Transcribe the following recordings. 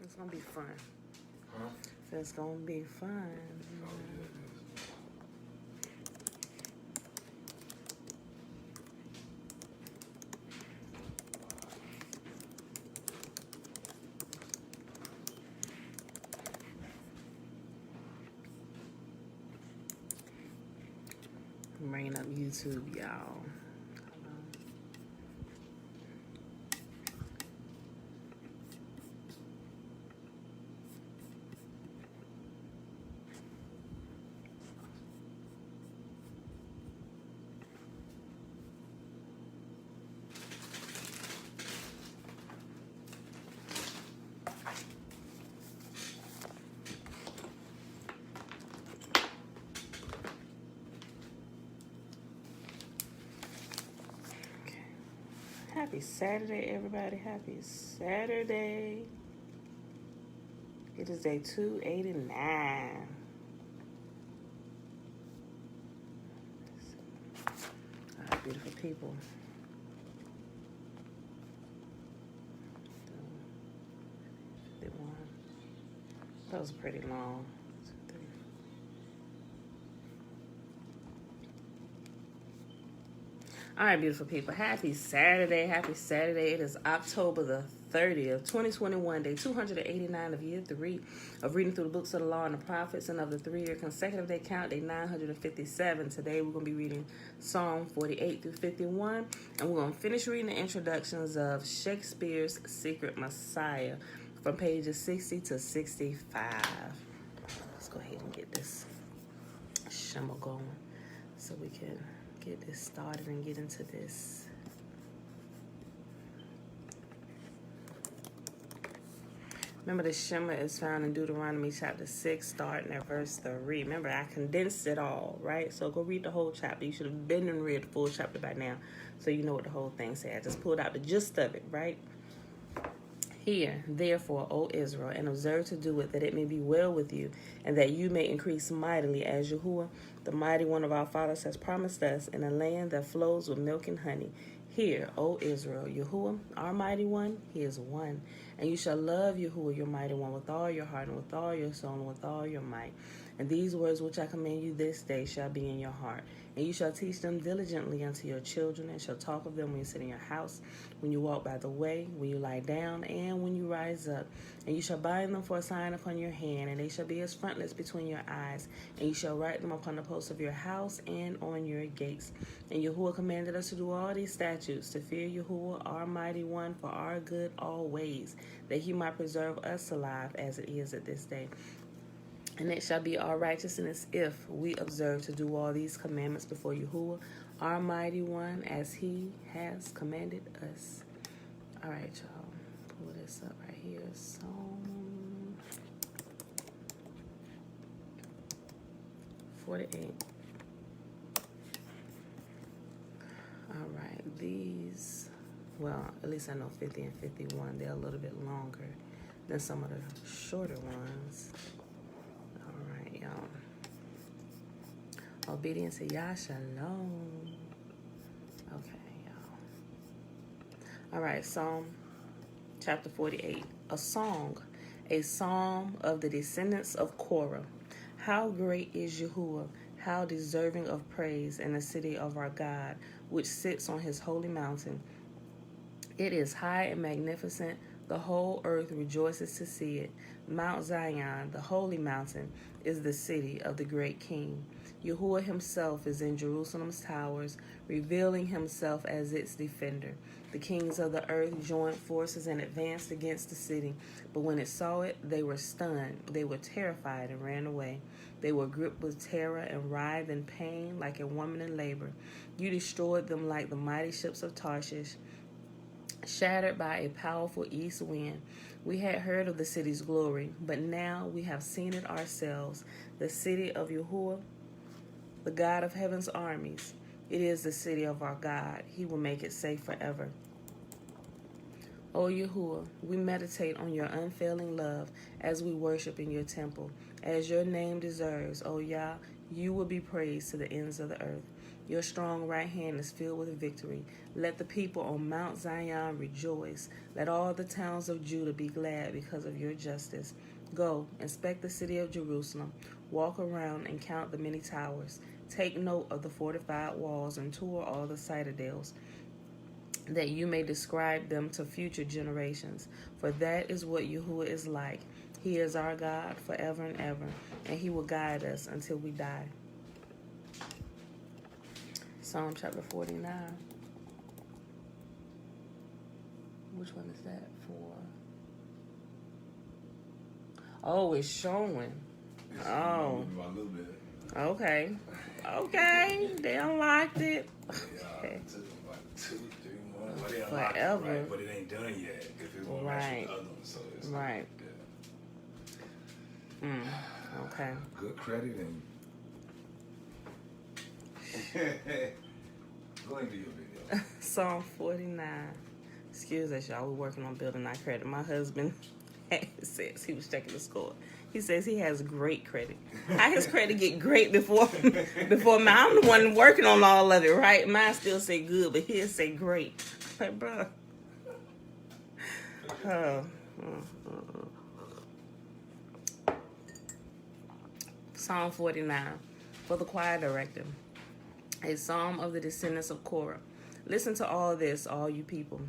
It's gonna be fun. Huh? So it's gonna be fun. I'm bringing up YouTube, y'all. Happy Saturday, everybody. Happy Saturday. It is day 289. All right, beautiful people. That was pretty long. All right, beautiful people. Happy Saturday. Happy Saturday. It is October the 30th, 2021, day 289 of year 3 of reading through the books of the law and the prophets, and of the 3-year consecutive day count, day 957. Today we're going to be reading Psalm 48 through 51, and we're going to finish reading the introductions of Shakespeare's Secret Messiah from pages 60 to 65. Let's go ahead and get this shimmer going so we can get this started and get into this. Remember, the shimmer is found in Deuteronomy chapter 6, starting at verse 3. Remember, I condensed it all, right? So go read the whole chapter. You should have been and read the full chapter by now, so you know what the whole thing says. I just pulled out the gist of it, right? Hear, therefore, O Israel, and observe to do it, that it may be well with you, and that you may increase mightily, as Yahuwah, the mighty one of our fathers, has promised us, in a land that flows with milk and honey. Hear, O Israel, Yahuwah, our mighty one, he is one. And you shall love Yahuwah, your mighty one, with all your heart, and with all your soul, and with all your might. And these words which I command you this day shall be in your heart. And you shall teach them diligently unto your children, and shall talk of them when you sit in your house, when you walk by the way, when you lie down, and when you rise up. And you shall bind them for a sign upon your hand, and they shall be as frontlets between your eyes. And you shall write them upon the posts of your house and on your gates. And Yahuwah commanded us to do all these statutes, to fear Yahuwah, our mighty one, for our good always, that he might preserve us alive as it is at this day. And it shall be our righteousness if we observe to do all these commandments before Yahuwah, our mighty one, as he has commanded us. All right, y'all. Pull this up right here. Psalm 48. All right. These, well, at least I know 50 and 51. They're a little bit longer than some of the shorter ones. Obedience to Yah Shalom. Okay, y'all. All right, Psalm chapter 48. A song, a psalm of the descendants of Korah. How great is Yahuwah, how deserving of praise in the city of our God, which sits on his holy mountain. It is high and magnificent. The whole earth rejoices to see it. Mount Zion, the holy mountain, is the city of the great king. Yahuwah himself is in Jerusalem's towers, revealing himself as its defender. The kings of the earth joined forces and advanced against the city. But when it saw it, they were stunned. They were terrified and ran away. They were gripped with terror and writhed in pain like a woman in labor. You destroyed them like the mighty ships of Tarshish, shattered by a powerful east wind. We had heard of the city's glory, but now we have seen it ourselves, the city of Yahuwah, the God of heaven's armies. It is the city of our God. He will make it safe forever. O Yahuwah, we meditate on your unfailing love as we worship in your temple. As your name deserves, O Yah, you will be praised to the ends of the earth. Your strong right hand is filled with victory. Let the people on Mount Zion rejoice. Let all the towns of Judah be glad because of your justice. Go, inspect the city of Jerusalem. Walk around and count the many towers. Take note of the fortified walls and tour all the citadels, that you may describe them to future generations. For that is what Yahuwah is like. He is our God forever and ever, and he will guide us until we die. Psalm chapter 49. Which one is that for? Oh, it's showing. Oh. A little bit. Okay. Okay. They unlocked it. Okay. It took about 2, 3 months. But they unlocked Forever. it, right? But it ain't done yet. If it won't match the other one, so it's right. Okay. Good credit and go into your video. Psalm 49. Excuse us, y'all. We're working on building our credit. My husband says he was checking the score. He says he has great credit. How his credit get great before mine? I'm the one working on all of it, right? Mine still say good, but his say great. Like, bro. Psalm 49 for the choir director. A psalm of the descendants of Korah. Listen to all this, all you people.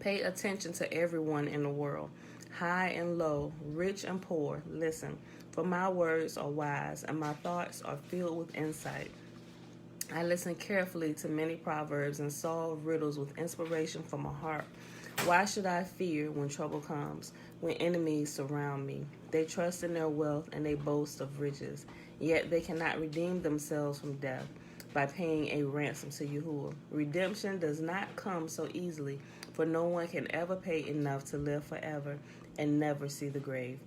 Pay attention to everyone in the world, high and low, rich and poor. Listen, for my words are wise, and my thoughts are filled with insight. I listened carefully to many proverbs and solved riddles with inspiration from a harp. Why should I fear when trouble comes, when enemies surround me? They trust in their wealth and they boast of riches, yet they cannot redeem themselves from death by paying a ransom to Yahuwah. Redemption does not come so easily, for no one can ever pay enough to live forever and never see the grave.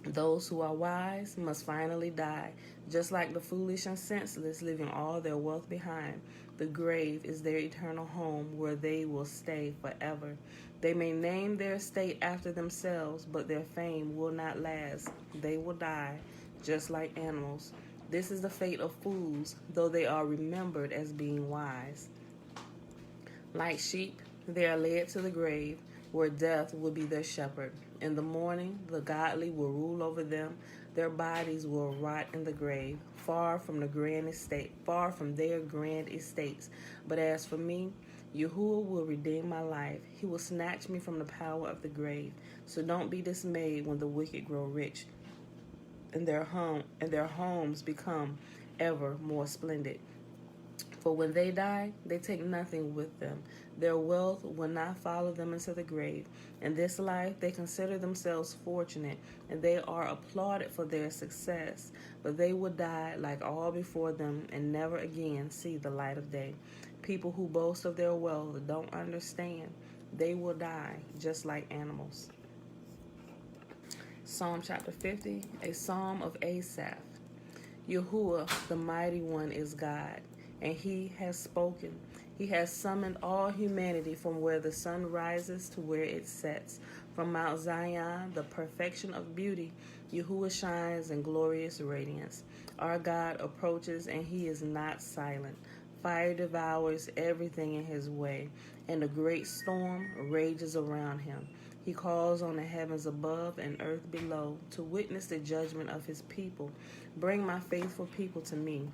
Those who are wise must finally die, just like the foolish and senseless, leaving all their wealth behind. The grave is their eternal home, where they will stay forever. They may name their estate after themselves, but their fame will not last. They will die, just like animals. This is the fate of fools, though they are remembered as being wise. Like sheep, they are led to the grave, where death will be their shepherd. In the morning, the godly will rule over them. Their bodies will rot in the grave, far from their grand estates. But as for me, Yahuwah will redeem my life. He will snatch me from the power of the grave. So don't be dismayed when the wicked grow rich, and their homes become ever more splendid. For when they die, they take nothing with them. Their wealth will not follow them into the grave. In this life, they consider themselves fortunate, and they are applauded for their success. But they will die like all before them and never again see the light of day. People who boast of their wealth don't understand. They will die just like animals. Psalm chapter 50, a psalm of Asaph. Yahuwah, the mighty one, is God, and he has spoken. He has summoned all humanity from where the sun rises to where it sets. From Mount Zion, the perfection of beauty, Yahuwah shines in glorious radiance. Our God approaches, and he is not silent. Fire devours everything in his way, and a great storm rages around him. He calls on the heavens above and earth below to witness the judgment of his people. Bring my faithful people to me,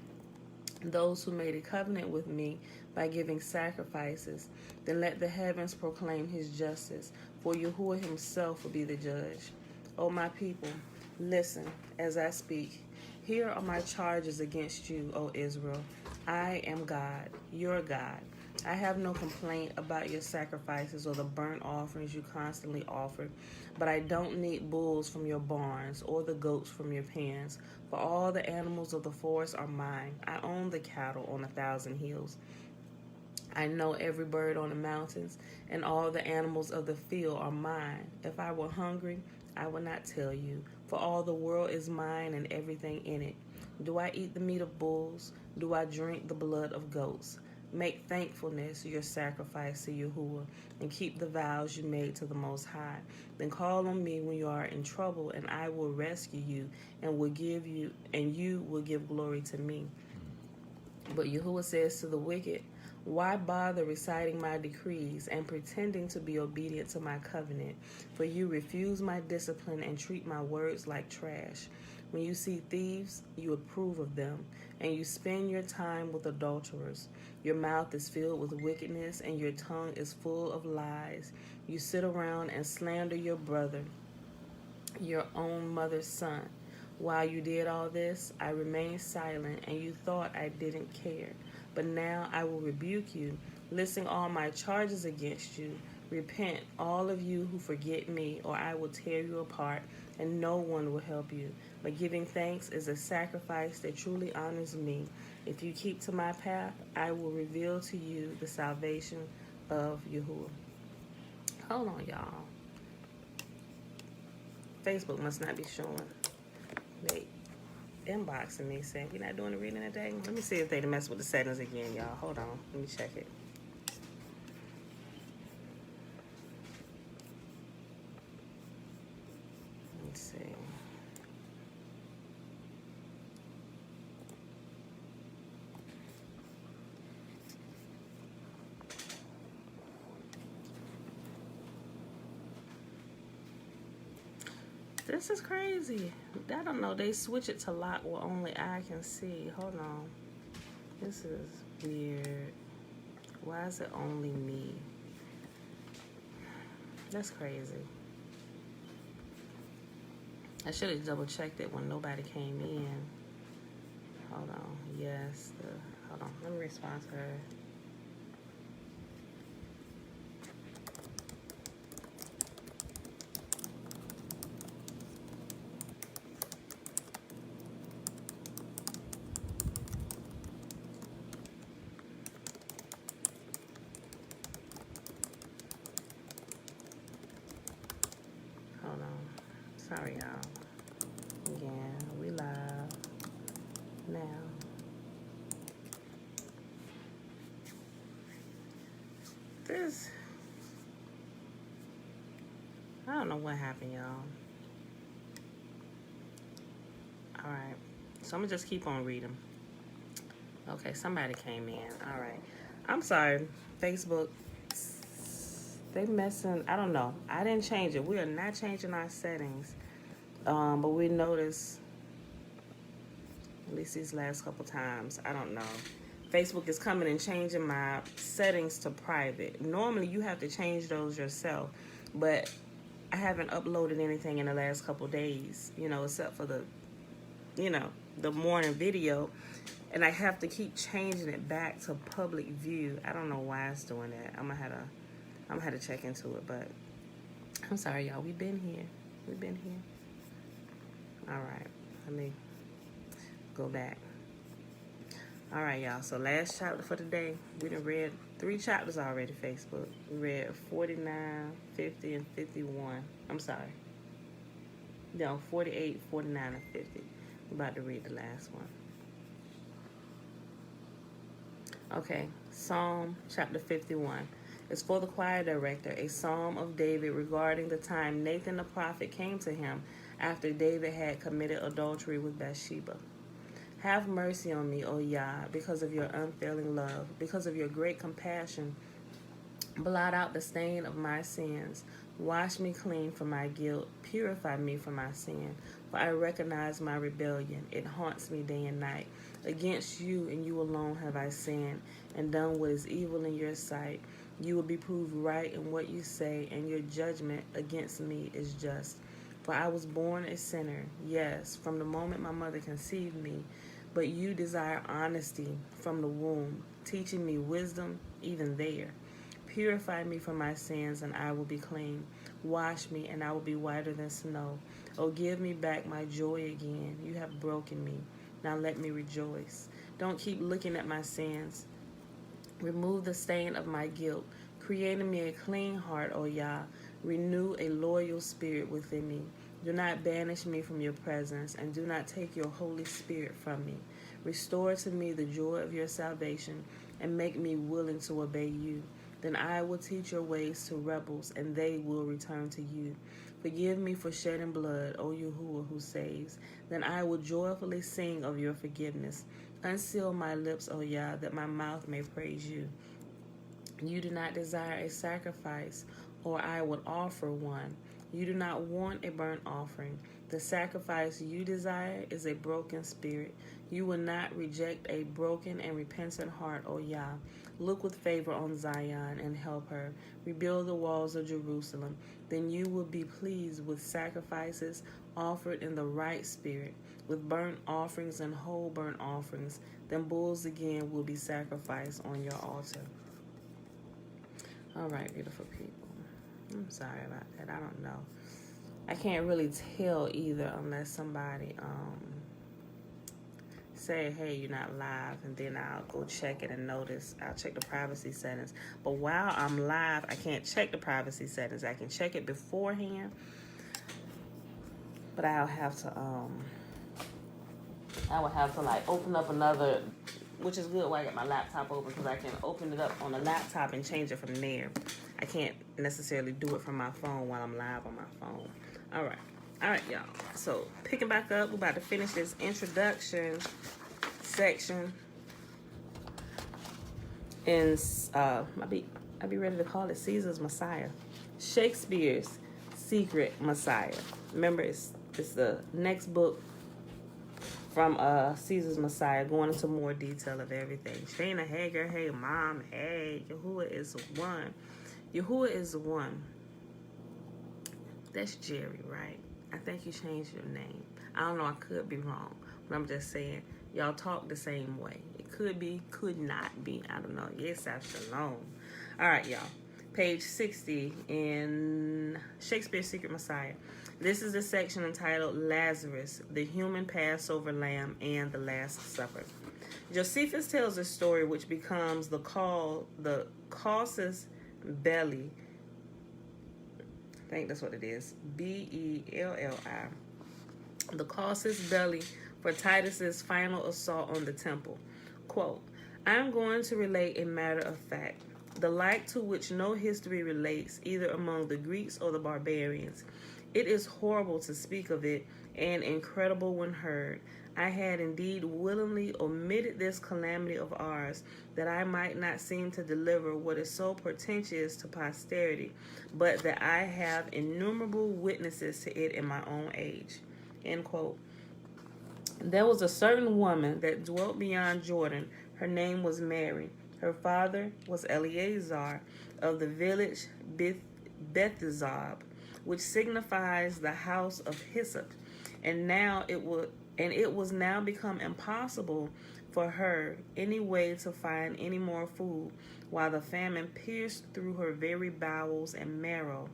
those who made a covenant with me by giving sacrifices. Then let the heavens proclaim his justice, for Yahuwah himself will be the judge. O my people, listen as I speak. Here are my charges against you, O Israel. I am God, your God. I have no complaint about your sacrifices or the burnt offerings you constantly offer, but I don't need bulls from your barns or the goats from your pens, for all the animals of the forest are mine. I own the cattle on 1,000 hills. I know every bird on the mountains, and all the animals of the field are mine. If I were hungry, I would not tell you, for all the world is mine and everything in it. Do I eat the meat of bulls? Do I drink the blood of goats? Make thankfulness your sacrifice to Yahuwah, and keep the vows you made to the Most High. Then call on me when you are in trouble, and I will rescue you, and you will give glory to me. But Yahuwah says to the wicked, why bother reciting my decrees and pretending to be obedient to my covenant? For you refuse my discipline and treat my words like trash. When you see thieves, you approve of them, and you spend your time with adulterers. Your mouth is filled with wickedness, and your tongue is full of lies. You sit around and slander your brother, your own mother's son. While you did all this, I remained silent, and you thought I didn't care. But now I will rebuke you, listing all my charges against you. Repent, all of you who forget me, or I will tear you apart, and no one will help you. But giving thanks is a sacrifice that truly honors me. If you keep to my path, I will reveal to you the salvation of Yahuwah. Hold on, y'all. Facebook must not be showing. They inboxing me saying we're not doing the reading today. Let me see if they mess with the settings again, y'all. Hold on. Let me check it. Let's see. This is crazy. I don't know. They switch it to lock where only I can see. Hold on. This is weird. Why is it only me? That's crazy. I should have double checked it when nobody came in. Hold on. Yes. Hold on. Let me respond to her. Sorry, y'all. Again, we live now. This, I don't know what happened, y'all. All right, so I'm gonna just keep on reading. Okay, somebody came in. All right, I'm sorry, Facebook. They messing. I don't know. I didn't change it. We are not changing our settings. But we noticed, at least these last couple times, I don't know. Facebook is coming and changing my settings to private. Normally, you have to change those yourself, but I haven't uploaded anything in the last couple days, except for the morning video, and I have to keep changing it back to public view. I don't know why it's doing that. I'm gonna have to check into it, but I'm sorry, y'all. We've been here. All right, let me go back. All right, y'all. So last chapter for today, we done read 3 chapters already, Facebook. We read 49, 50, and 51. I'm sorry. No, 48, 49, and 50. We're about to read the last one. Okay, Psalm chapter 51. It's for the choir director, a psalm of David regarding the time Nathan the prophet came to him after David had committed adultery with Bathsheba. Have mercy on me, O Yah, because of your unfailing love, because of your great compassion. Blot out the stain of my sins. Wash me clean from my guilt. Purify me from my sin. For I recognize my rebellion. It haunts me day and night. Against you and you alone have I sinned and done what is evil in your sight. You will be proved right in what you say, and your judgment against me is just. For I was born a sinner, yes, from the moment my mother conceived me. But you desire honesty from the womb, teaching me wisdom even there. Purify me from my sins, and I will be clean. Wash me, and I will be whiter than snow. Oh, give me back my joy again. You have broken me. Now let me rejoice. Don't keep looking at my sins. Remove the stain of my guilt. Create in me a clean heart, O Yah. Renew a loyal spirit within me. Do not banish me from your presence, and do not take your Holy Spirit from me. Restore to me the joy of your salvation, and make me willing to obey you. Then I will teach your ways to rebels, and they will return to you. Forgive me for shedding blood, O Yahuwah who saves. Then I will joyfully sing of your forgiveness. Unseal my lips, O Yah, that my mouth may praise you. You do not desire a sacrifice, or I would offer one. You do not want a burnt offering. The sacrifice you desire is a broken spirit. You will not reject a broken and repentant heart, O Yah. Look with favor on Zion and help her. Rebuild the walls of Jerusalem. Then you will be pleased with sacrifices offered in the right spirit, with burnt offerings and whole burnt offerings. Then bulls again will be sacrificed on your altar. All right, beautiful people. I'm sorry about that. I don't know. I can't really tell either unless somebody say, hey, you're not live, and then I'll go check it and notice. I'll check the privacy settings. But while I'm live, I can't check the privacy settings. I can check it beforehand, but I'll have to I would have to like open up another, which is good while I get my laptop open, because I can open it up on the laptop and change it from there. I can't necessarily do it from my phone while I'm live on my phone. All right, y'all. So picking back up, we're about to finish this introduction section. And I'll be ready to call it Caesar's Messiah, Shakespeare's Secret Messiah. Remember, it's the next book from Caesar's Messiah, going into more detail of everything. Shayna Hager, hey mom, hey, Yahuwah is one. Yahuwah is one. That's Jerry, right? I think you changed your name. I don't know, I could be wrong, but I'm just saying, y'all talk the same way. It could be, could not be. I don't know. Yes, shalom. All right, y'all. Page 60 in Shakespeare's Secret Messiah. This is the section entitled Lazarus, the Human Passover Lamb, and the Last Supper. Josephus tells a story which becomes the casus belli. I think that's what it is. Belli. The casus belli for Titus's final assault on the temple. Quote, I am going to relate a matter of fact, the like to which no history relates, either among the Greeks or the barbarians. It is horrible to speak of it, and incredible when heard. I had indeed willingly omitted this calamity of ours, that I might not seem to deliver what is so portentous to posterity, but that I have innumerable witnesses to it in my own age. End quote. There was a certain woman that dwelt beyond Jordan. Her name was Mary. Her father was Eleazar of the village Bethzab, which signifies the house of hyssop. And it was now become impossible for her any way to find any more food, while the famine pierced through her very bowels and marrow.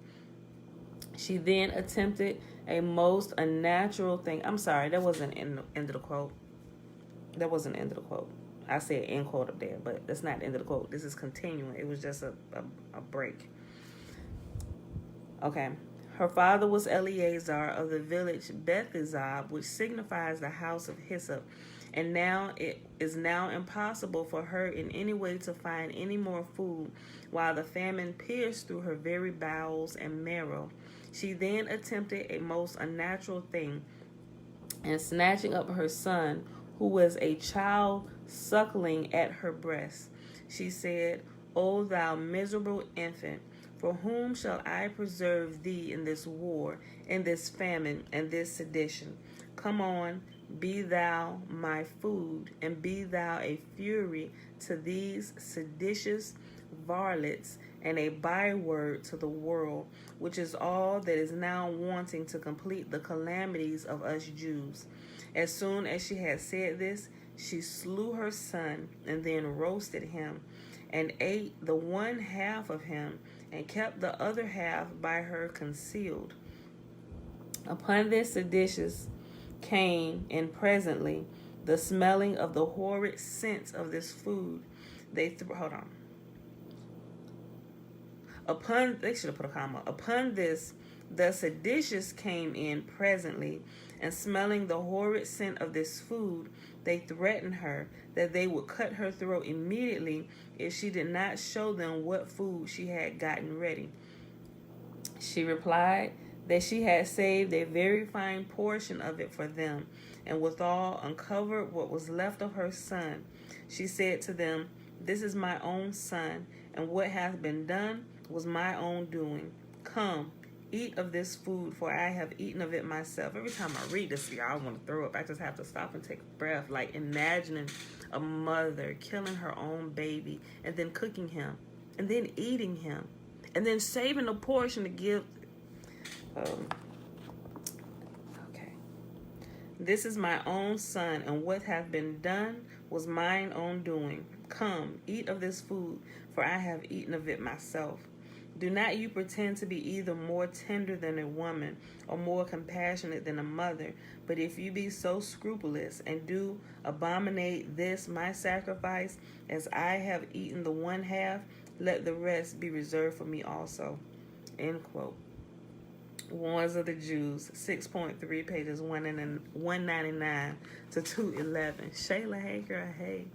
She then attempted a most unnatural thing. I'm sorry, that wasn't the end of the quote. That wasn't the end of the quote. I said end quote up there, but that's not the end of the quote. This is continuing. It was just a break. Okay. Her father was Eleazar of the village Bethzab, which signifies the house of hyssop. And now it is now impossible for her in any way to find any more food, while the famine pierced through her very bowels and marrow. She then attempted a most unnatural thing, and snatching up her son, who was a child suckling at her breast, she said, O thou miserable infant, for whom shall I preserve thee in this war, in this famine, and this sedition? Come on, be thou my food, and be thou a fury to these seditious varlets, and a byword to the world, which is all that is now wanting to complete the calamities of us Jews. As soon as she had said this, she slew her son, and then roasted him, and ate the one half of him, and kept the other half by her concealed. Upon this seditious came, and presently, the smelling of the horrid scent of this food. They should have put a comma. Upon this, the seditious came in presently, and smelling the horrid scent of this food, they threatened her that they would cut her throat immediately if she did not show them what food she had gotten ready. She replied that she had saved a very fine portion of it for them, and withal uncovered what was left of her son. She said to them, This is my own son, and what hath been done was my own doing. Come, eat of this food, for I have eaten of it myself. Every time I read this, y'all, I want to throw up. I just have to stop and take a breath, like imagining a mother killing her own baby and then cooking him and then eating him and then saving a portion to give. Okay. This is my own son, and what hath been done was mine own doing. Come, eat of this food, for I have eaten of it myself. Do not you pretend to be either more tender than a woman or more compassionate than a mother, but if you be so scrupulous and do abominate this my sacrifice, as I have eaten the one half, let the rest be reserved for me also. End quote. Wars of the Jews, 6.3, pages 199 to 211. Shayla, hey girl, hey.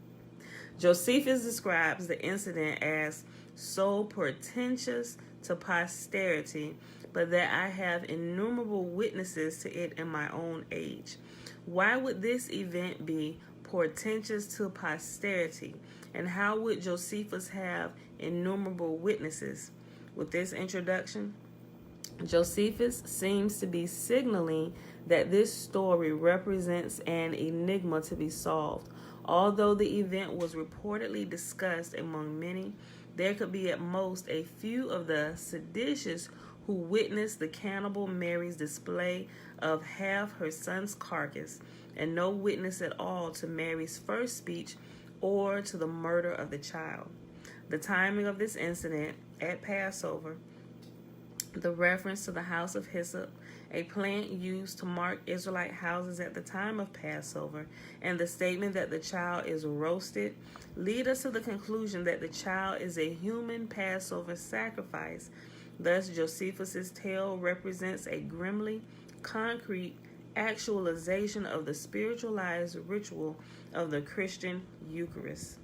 Josephus describes the incident as so portentous to posterity, but that I have innumerable witnesses to it in my own age. Why would this event be portentous to posterity? And how would Josephus have innumerable witnesses? With this introduction, Josephus seems to be signaling that this story represents an enigma to be solved. Although the event was reportedly discussed among many, there could be at most a few of the seditious who witnessed the cannibal Mary's display of half her son's carcass, and no witness at all to Mary's first speech or to the murder of the child. The timing of this incident at Passover, the reference to the house of hyssop, a plant used to mark Israelite houses at the time of Passover, and the statement that the child is roasted, lead us to the conclusion that the child is a human Passover sacrifice. Thus, Josephus's tale represents a grimly concrete actualization of the spiritualized ritual of the Christian Eucharist.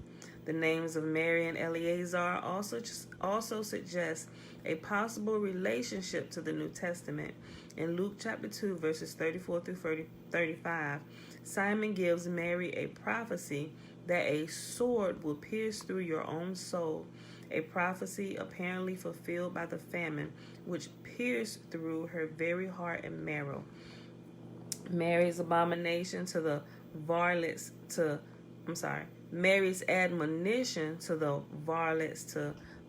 The names of Mary and Eleazar also suggest a possible relationship to the New Testament. In Luke chapter 2, verses 34 through 35, Simon gives Mary a prophecy that a sword will pierce through your own soul, a prophecy apparently fulfilled by the famine, which pierced through her very heart and marrow. Mary's admonition to the varlets to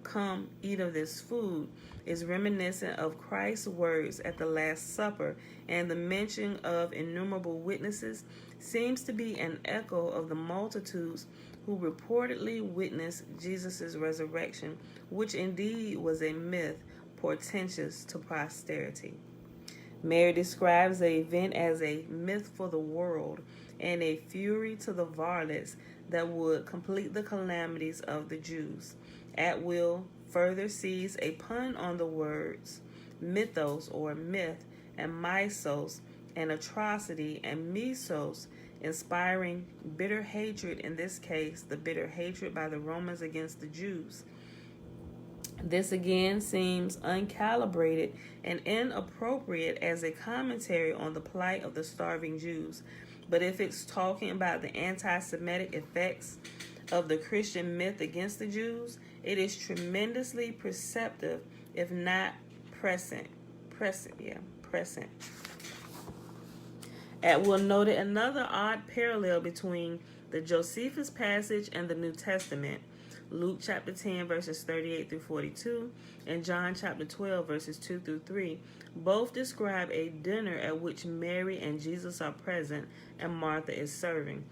come eat of this food is reminiscent of Christ's words at the Last Supper, and the mention of innumerable witnesses seems to be an echo of the multitudes who reportedly witnessed Jesus' resurrection, which indeed was a myth portentous to posterity. Mary describes the event as a myth for the world and a fury to the varlets that would complete the calamities of the Jews. Atwill further sees a pun on the words mythos or myth and mysos, an atrocity, and mesos, inspiring bitter hatred, in this case the bitter hatred by the Romans against the Jews. This again seems uncalibrated and inappropriate as a commentary on the plight of the starving Jews. But if it's talking about the anti-Semitic effects of the Christian myth against the Jews, it is tremendously perceptive, if not present. Atwill noted another odd parallel between the Josephus passage and the New Testament. Luke chapter 10, verses 38 through 42, and John chapter 12, verses 2 through 3, both describe a dinner at which Mary and Jesus are present and Martha is serving.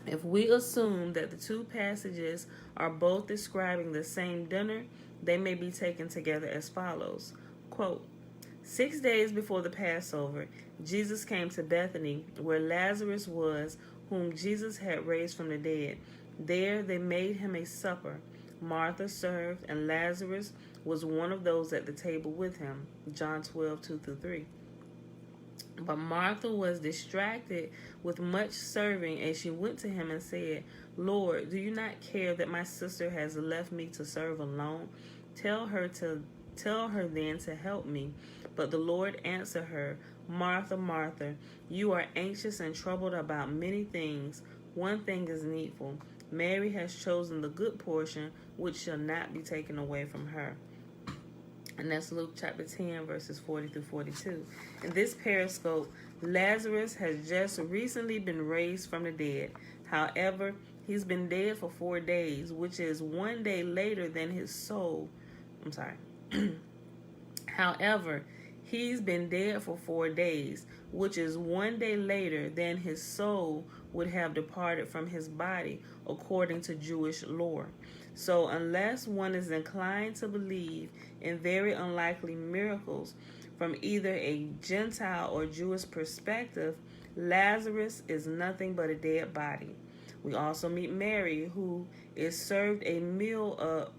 If we assume that the two passages are both describing the same dinner, they may be taken together as follows. Quote, 6 days before the Passover, Jesus came to Bethany, where Lazarus was, whom Jesus had raised from the dead. There they made him a supper. Martha served, and Lazarus was one of those at the table with him. John 12, 2 through 3. But Martha was distracted with much serving, and she went to him and said, Lord, do you not care that my sister has left me to serve alone? Tell her to Tell her then to help me. But the Lord answered her, Martha, Martha, you are anxious and troubled about many things. One thing is needful. Mary has chosen the good portion, which shall not be taken away from her. And that's Luke chapter 10, verses 40 through 42. In this periscope, Lazarus has just recently been raised from the dead. However, he's been dead for 4 days, which is one day later than his soul. However, he's been dead for 4 days, which is one day later than his soul would have departed from his body, according to Jewish lore. So unless one is inclined to believe in very unlikely miracles from either a Gentile or Jewish perspective, Lazarus is nothing but a dead body. We also meet Mary, who is served a meal of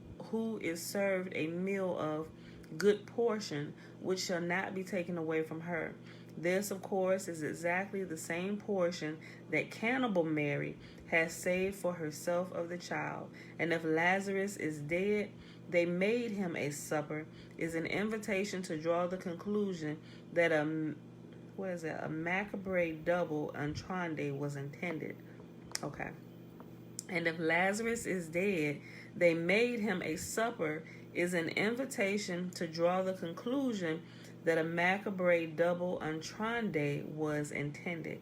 good portion, which shall not be taken away from her. This, of course, is exactly the same portion that cannibal Mary has saved for herself of the child. And if Lazarus is dead, they made him a supper, is an invitation to draw the conclusion that a macabre double entendre was intended. Okay. And if Lazarus is dead, they made him a supper, is an invitation to draw the conclusion that a macabre double entendre was intended.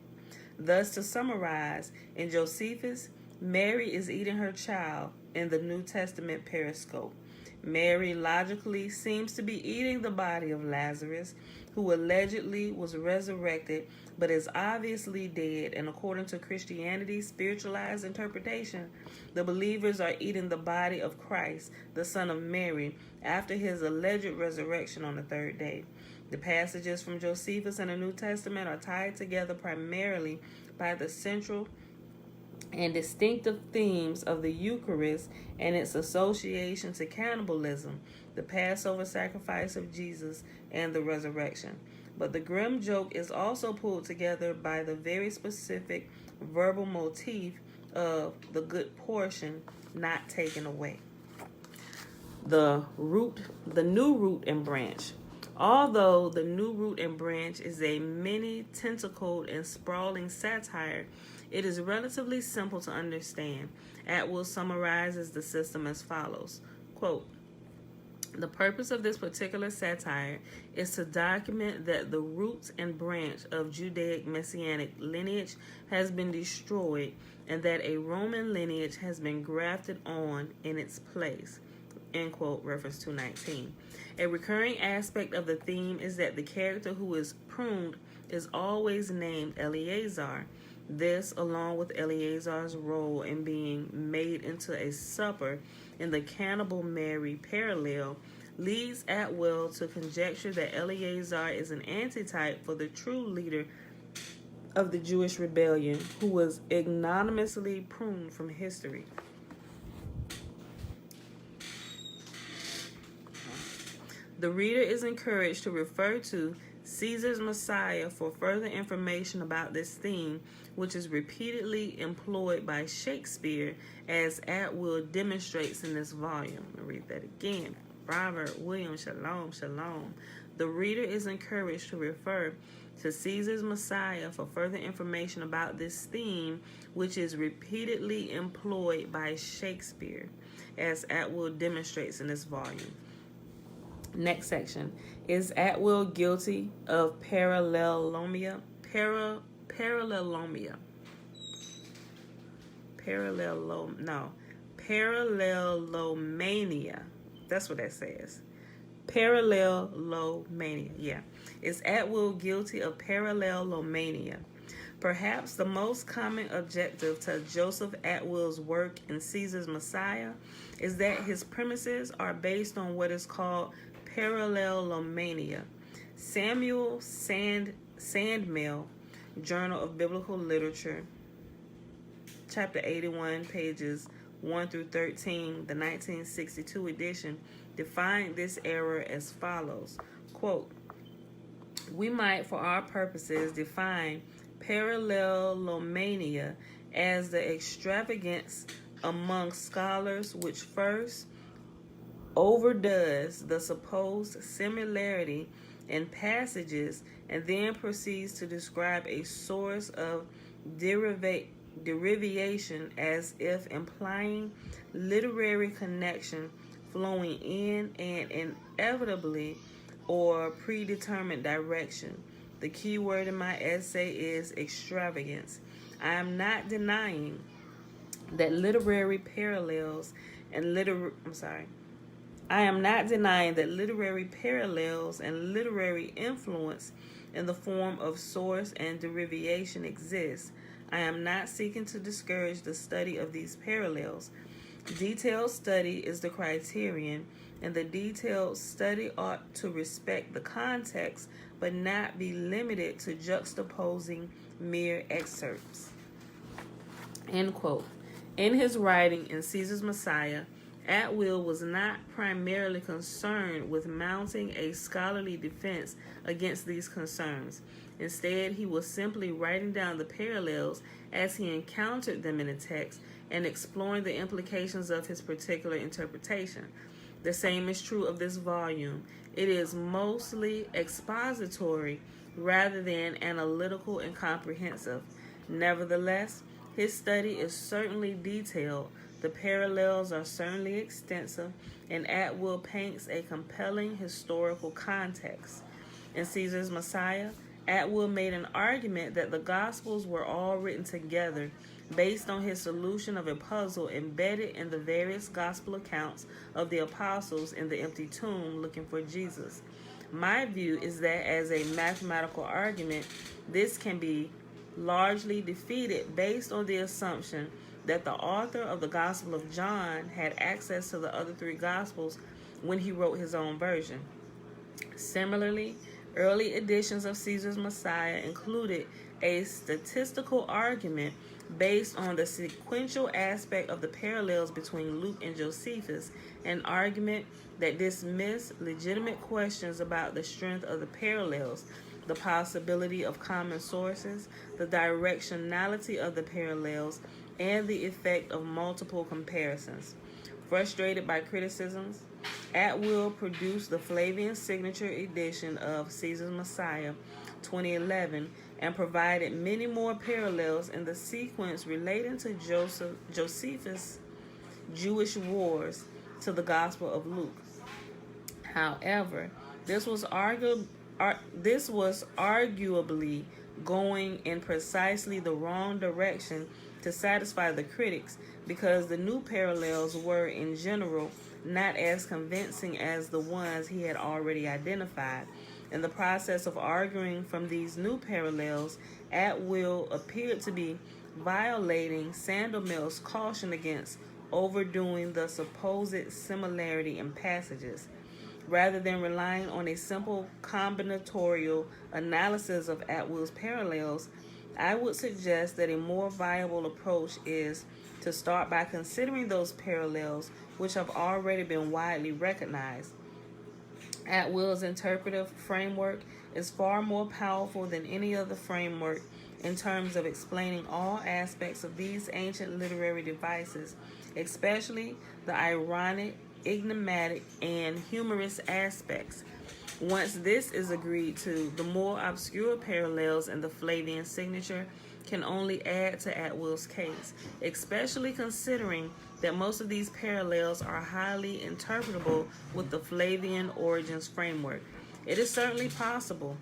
Thus, to summarize, in Josephus, Mary is eating her child in the New Testament periscope. Mary logically seems to be eating the body of Lazarus, who allegedly was resurrected but is obviously dead, and according to Christianity's spiritualized interpretation, the believers are eating the body of Christ, the Son of Mary, after his alleged resurrection on the third day. The passages from Josephus and the New Testament are tied together primarily by the central and distinctive themes of the Eucharist and its association to cannibalism, the Passover sacrifice of Jesus, and the resurrection. But the grim joke is also pulled together by the very specific verbal motif of the good portion not taken away. The new root and branch. Although the new root and branch is a many-tentacled and sprawling satire, it is relatively simple to understand. Atwill summarizes the system as follows. Quote, the purpose of this particular satire is to document that the roots and branch of Judaic messianic lineage has been destroyed and that a Roman lineage has been grafted on in its place. End quote, reference 219. A recurring aspect of the theme is that the character who is pruned is always named Eleazar. This, along with Eleazar's role in being made into a supper in the cannibal Mary parallel, leads Atwill to conjecture that Eleazar is an antitype for the true leader of the Jewish rebellion, who was ignominiously pruned from history. The reader is encouraged to refer to Caesar's Messiah for further information about this theme, which is repeatedly employed by Shakespeare, as Atwill demonstrates in this volume. I'll read that again. Robert William, shalom, shalom. The reader is encouraged to refer to Caesar's Messiah for further information about this theme, which is repeatedly employed by Shakespeare, as Atwill demonstrates in this volume. Next section. Is Atwill guilty of parallelomania? Parallelomania. Parallelomania. That's what that says. Parallelomania. Yeah. Is Atwill guilty of parallelomania? Perhaps the most common objective to Joseph Atwill's work in Caesar's Messiah is that his premises are based on what is called parallelomania. Samuel Sandmel, Journal of Biblical Literature, chapter 81, pages 1 through 13, the 1962 edition, defined this error as follows. Quote, we might, for our purposes, define parallelomania as the extravagance among scholars which first overdoes the supposed similarity in passages and then proceeds to describe a source of derivation as if implying literary connection flowing in an inevitably or predetermined direction. The key word in my essay is extravagance. I am not denying that literary parallels and I am not denying that literary parallels and literary influence in the form of source and derivation exist. I am not seeking to discourage the study of these parallels. Detailed study is the criterion, and the detailed study ought to respect the context but not be limited to juxtaposing mere excerpts. End quote. In his writing in Caesar's Messiah, Atwill was not primarily concerned with mounting a scholarly defense against these concerns. Instead, he was simply writing down the parallels as he encountered them in the text and exploring the implications of his particular interpretation. The same is true of this volume. It is mostly expository rather than analytical and comprehensive. Nevertheless, his study is certainly detailed, the parallels are certainly extensive, and Atwill paints a compelling historical context. In Caesar's Messiah, Atwill made an argument that the Gospels were all written together based on his solution of a puzzle embedded in the various Gospel accounts of the apostles in the empty tomb looking for Jesus. My view is that as a mathematical argument, this can be largely defeated based on the assumption that the author of the Gospel of John had access to the other three Gospels when he wrote his own version. Similarly, early editions of Caesar's Messiah included a statistical argument based on the sequential aspect of the parallels between Luke and Josephus, an argument that dismissed legitimate questions about the strength of the parallels, the possibility of common sources, the directionality of the parallels, and the effect of multiple comparisons. Frustrated by criticisms, Atwill produced the Flavian signature edition of Caesar's Messiah, 2011, and provided many more parallels in the sequence relating to Josephus' Jewish wars to the Gospel of Luke. However, this was arguably going in precisely the wrong direction to satisfy the critics, because the new parallels were, in general, not as convincing as the ones he had already identified. In the process of arguing from these new parallels, Atwill appeared to be violating Sandelmel's caution against overdoing the supposed similarity in passages. Rather than relying on a simple combinatorial analysis of Atwill's parallels, I would suggest that a more viable approach is to start by considering those parallels which have already been widely recognized. Atwill's interpretive framework is far more powerful than any other framework in terms of explaining all aspects of these ancient literary devices, especially the ironic, enigmatic, and humorous aspects. Once this is agreed to, the more obscure parallels in the Flavian signature can only add to Atwill's case, especially considering that most of these parallels are highly interpretable with the Flavian origins framework. It is certainly possible,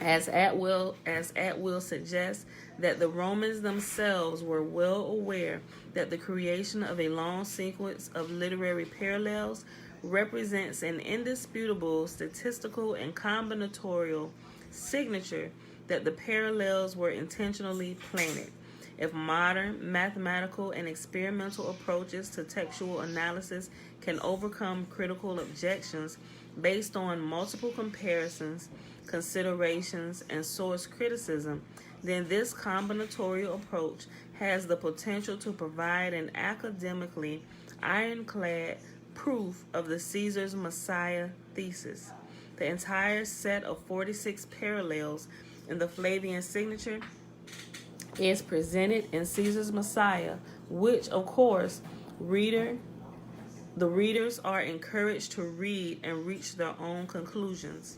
as Atwill suggests, that the Romans themselves were well aware that the creation of a long sequence of literary parallels represents an indisputable statistical and combinatorial signature that the parallels were intentionally planted. If modern mathematical and experimental approaches to textual analysis can overcome critical objections based on multiple comparisons, considerations, and source criticism, then this combinatorial approach has the potential to provide an academically ironclad proof of the Caesar's Messiah thesis. The entire set of 46 parallels in the Flavian signature is presented in Caesar's Messiah, which, of course, reader The readers are encouraged to read and reach their own conclusions.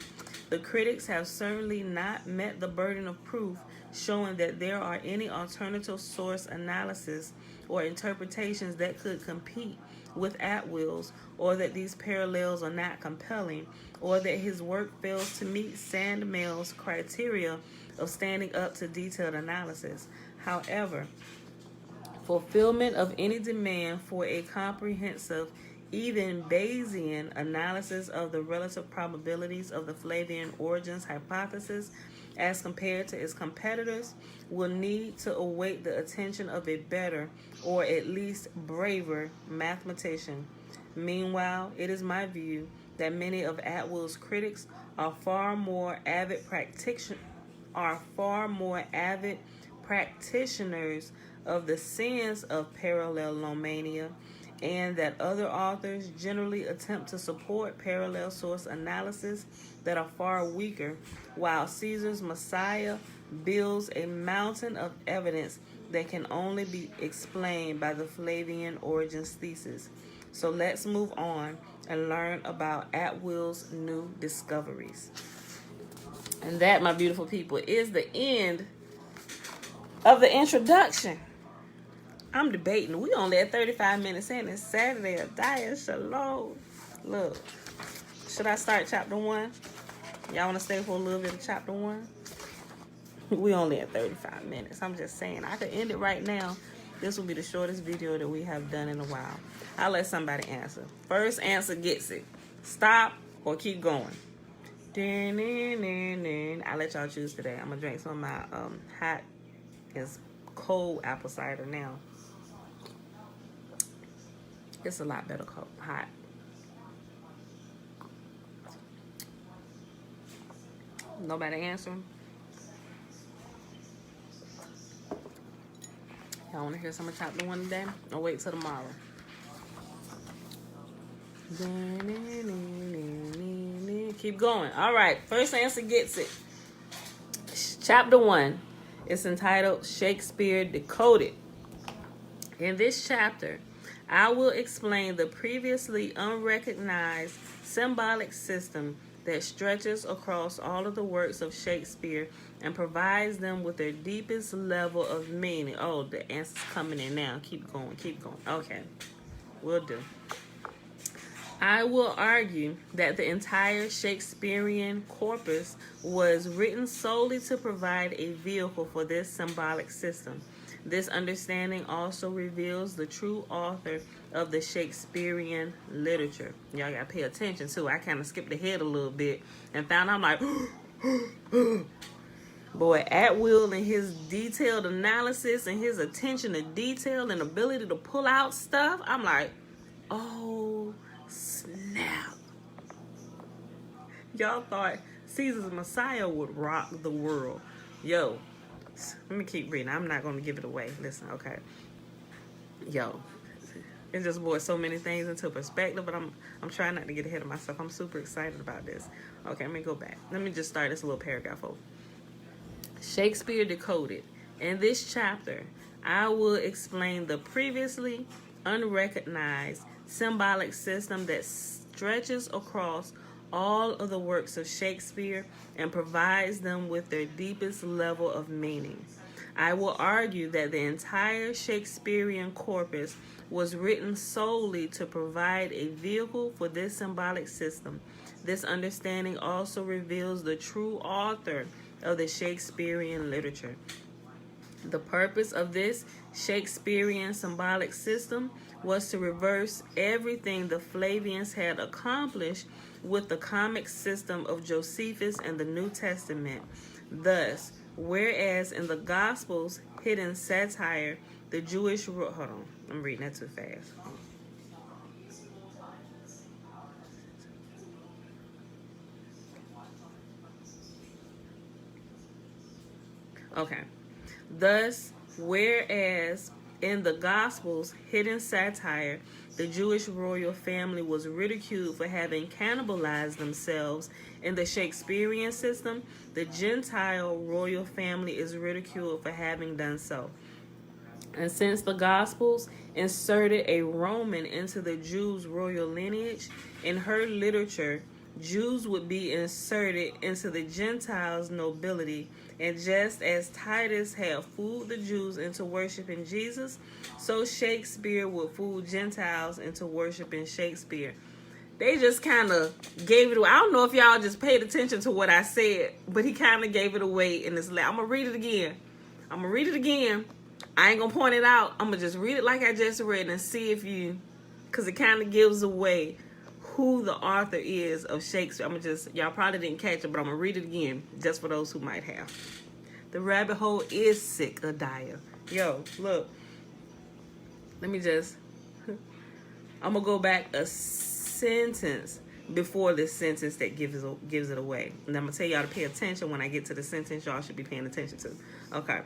The critics have certainly not met the burden of proof showing that there are any alternative source analysis or interpretations that could compete with Atwill's, or that these parallels are not compelling, or that his work fails to meet Sandmel's criteria of standing up to detailed analysis. However, fulfillment of any demand for a comprehensive, even Bayesian analysis of the relative probabilities of the Flavian origins hypothesis as compared to its competitors will need to await the attention of a better, or at least braver, mathematician. Meanwhile, it is my view that many of Atwill's critics are far more avid practitioners of the sense of parallelomania, and that other authors generally attempt to support parallel source analysis that are far weaker, while Caesar's Messiah builds a mountain of evidence that can only be explained by the Flavian origins thesis. So let's move on and learn about Atwill's new discoveries. And that, my beautiful people, is the end of the introduction. I'm debating. We only at 35 minutes in. It's Saturday. Adaya Shalom. Look, should I start chapter 1? Y'all want to stay for a little bit of chapter 1? We only at 35 minutes. I'm just saying. I could end it right now. This will be the shortest video that we have done in a while. I'll let somebody answer. First answer gets it. Stop or keep going. I'll let y'all choose today. I'm going to drink some of my hot, it's cold apple cider now. It's a lot better cold, hot. Nobody answering? Y'all want to hear some of chapter 1 today? Or wait till tomorrow? Keep going. All right. First answer gets it. Chapter 1. It's entitled Shakespeare Decoded. In this chapter, I will explain the previously unrecognized symbolic system that stretches across all of the works of Shakespeare and provides them with their deepest level of meaning. Oh, the answer's coming in now. Keep going, keep going. Okay, will do. I will argue that the entire Shakespearean corpus was written solely to provide a vehicle for this symbolic system. This understanding also reveals the true author of the Shakespearean literature. Y'all gotta pay attention too. I kind of skipped ahead a little bit and found I'm like, boy, Atwill and his detailed analysis and his attention to detail and ability to pull out stuff. I'm like, oh snap! Y'all thought Caesar's Messiah would rock the world, yo. Let me keep reading. I'm not going to give it away. Listen, okay. Yo, it just brought so many things into perspective, but I'm trying not to get ahead of myself. I'm super excited about this. Okay, let me go back. Let me just start this little paragraph over. Shakespeare Decoded. In this chapter, I will explain the previously unrecognized symbolic system that stretches across all of the works of Shakespeare and provides them with their deepest level of meaning. I will argue that the entire Shakespearean corpus was written solely to provide a vehicle for this symbolic system. This understanding also reveals the true author of the Shakespearean literature. The purpose of this Shakespearean symbolic system was to reverse everything the Flavians had accomplished with the comic system of Josephus and the New Testament. Thus, whereas in the Gospels, hidden satire, the Jewish... Hold on, I'm reading that too fast. Okay. Thus, whereas in the Gospels, hidden satire, the Jewish royal family was ridiculed for having cannibalized themselves in the Shakespearean system, the Gentile royal family is ridiculed for having done so. And since the Gospels inserted a Roman into the Jews' royal lineage, in her literature, Jews would be inserted into the Gentiles' nobility. And just as Titus had fooled the Jews into worshiping Jesus, so Shakespeare would fool Gentiles into worshiping Shakespeare. They just kind of gave it away. I don't know if y'all just paid attention to what I said, but he kind of gave it away in this last. I'm going to read it again. I ain't going to point it out. I'm going to just read it like I just read and see if you, because it kind of gives away who the author is of Shakespeare. Y'all probably didn't catch it, but I'm going to read it again just for those who might have. The rabbit hole is sick, Adiah. Yo, look. I'm going to go back a sentence before this sentence that gives it away. And I'm going to tell y'all to pay attention when I get to the sentence y'all should be paying attention to. Okay.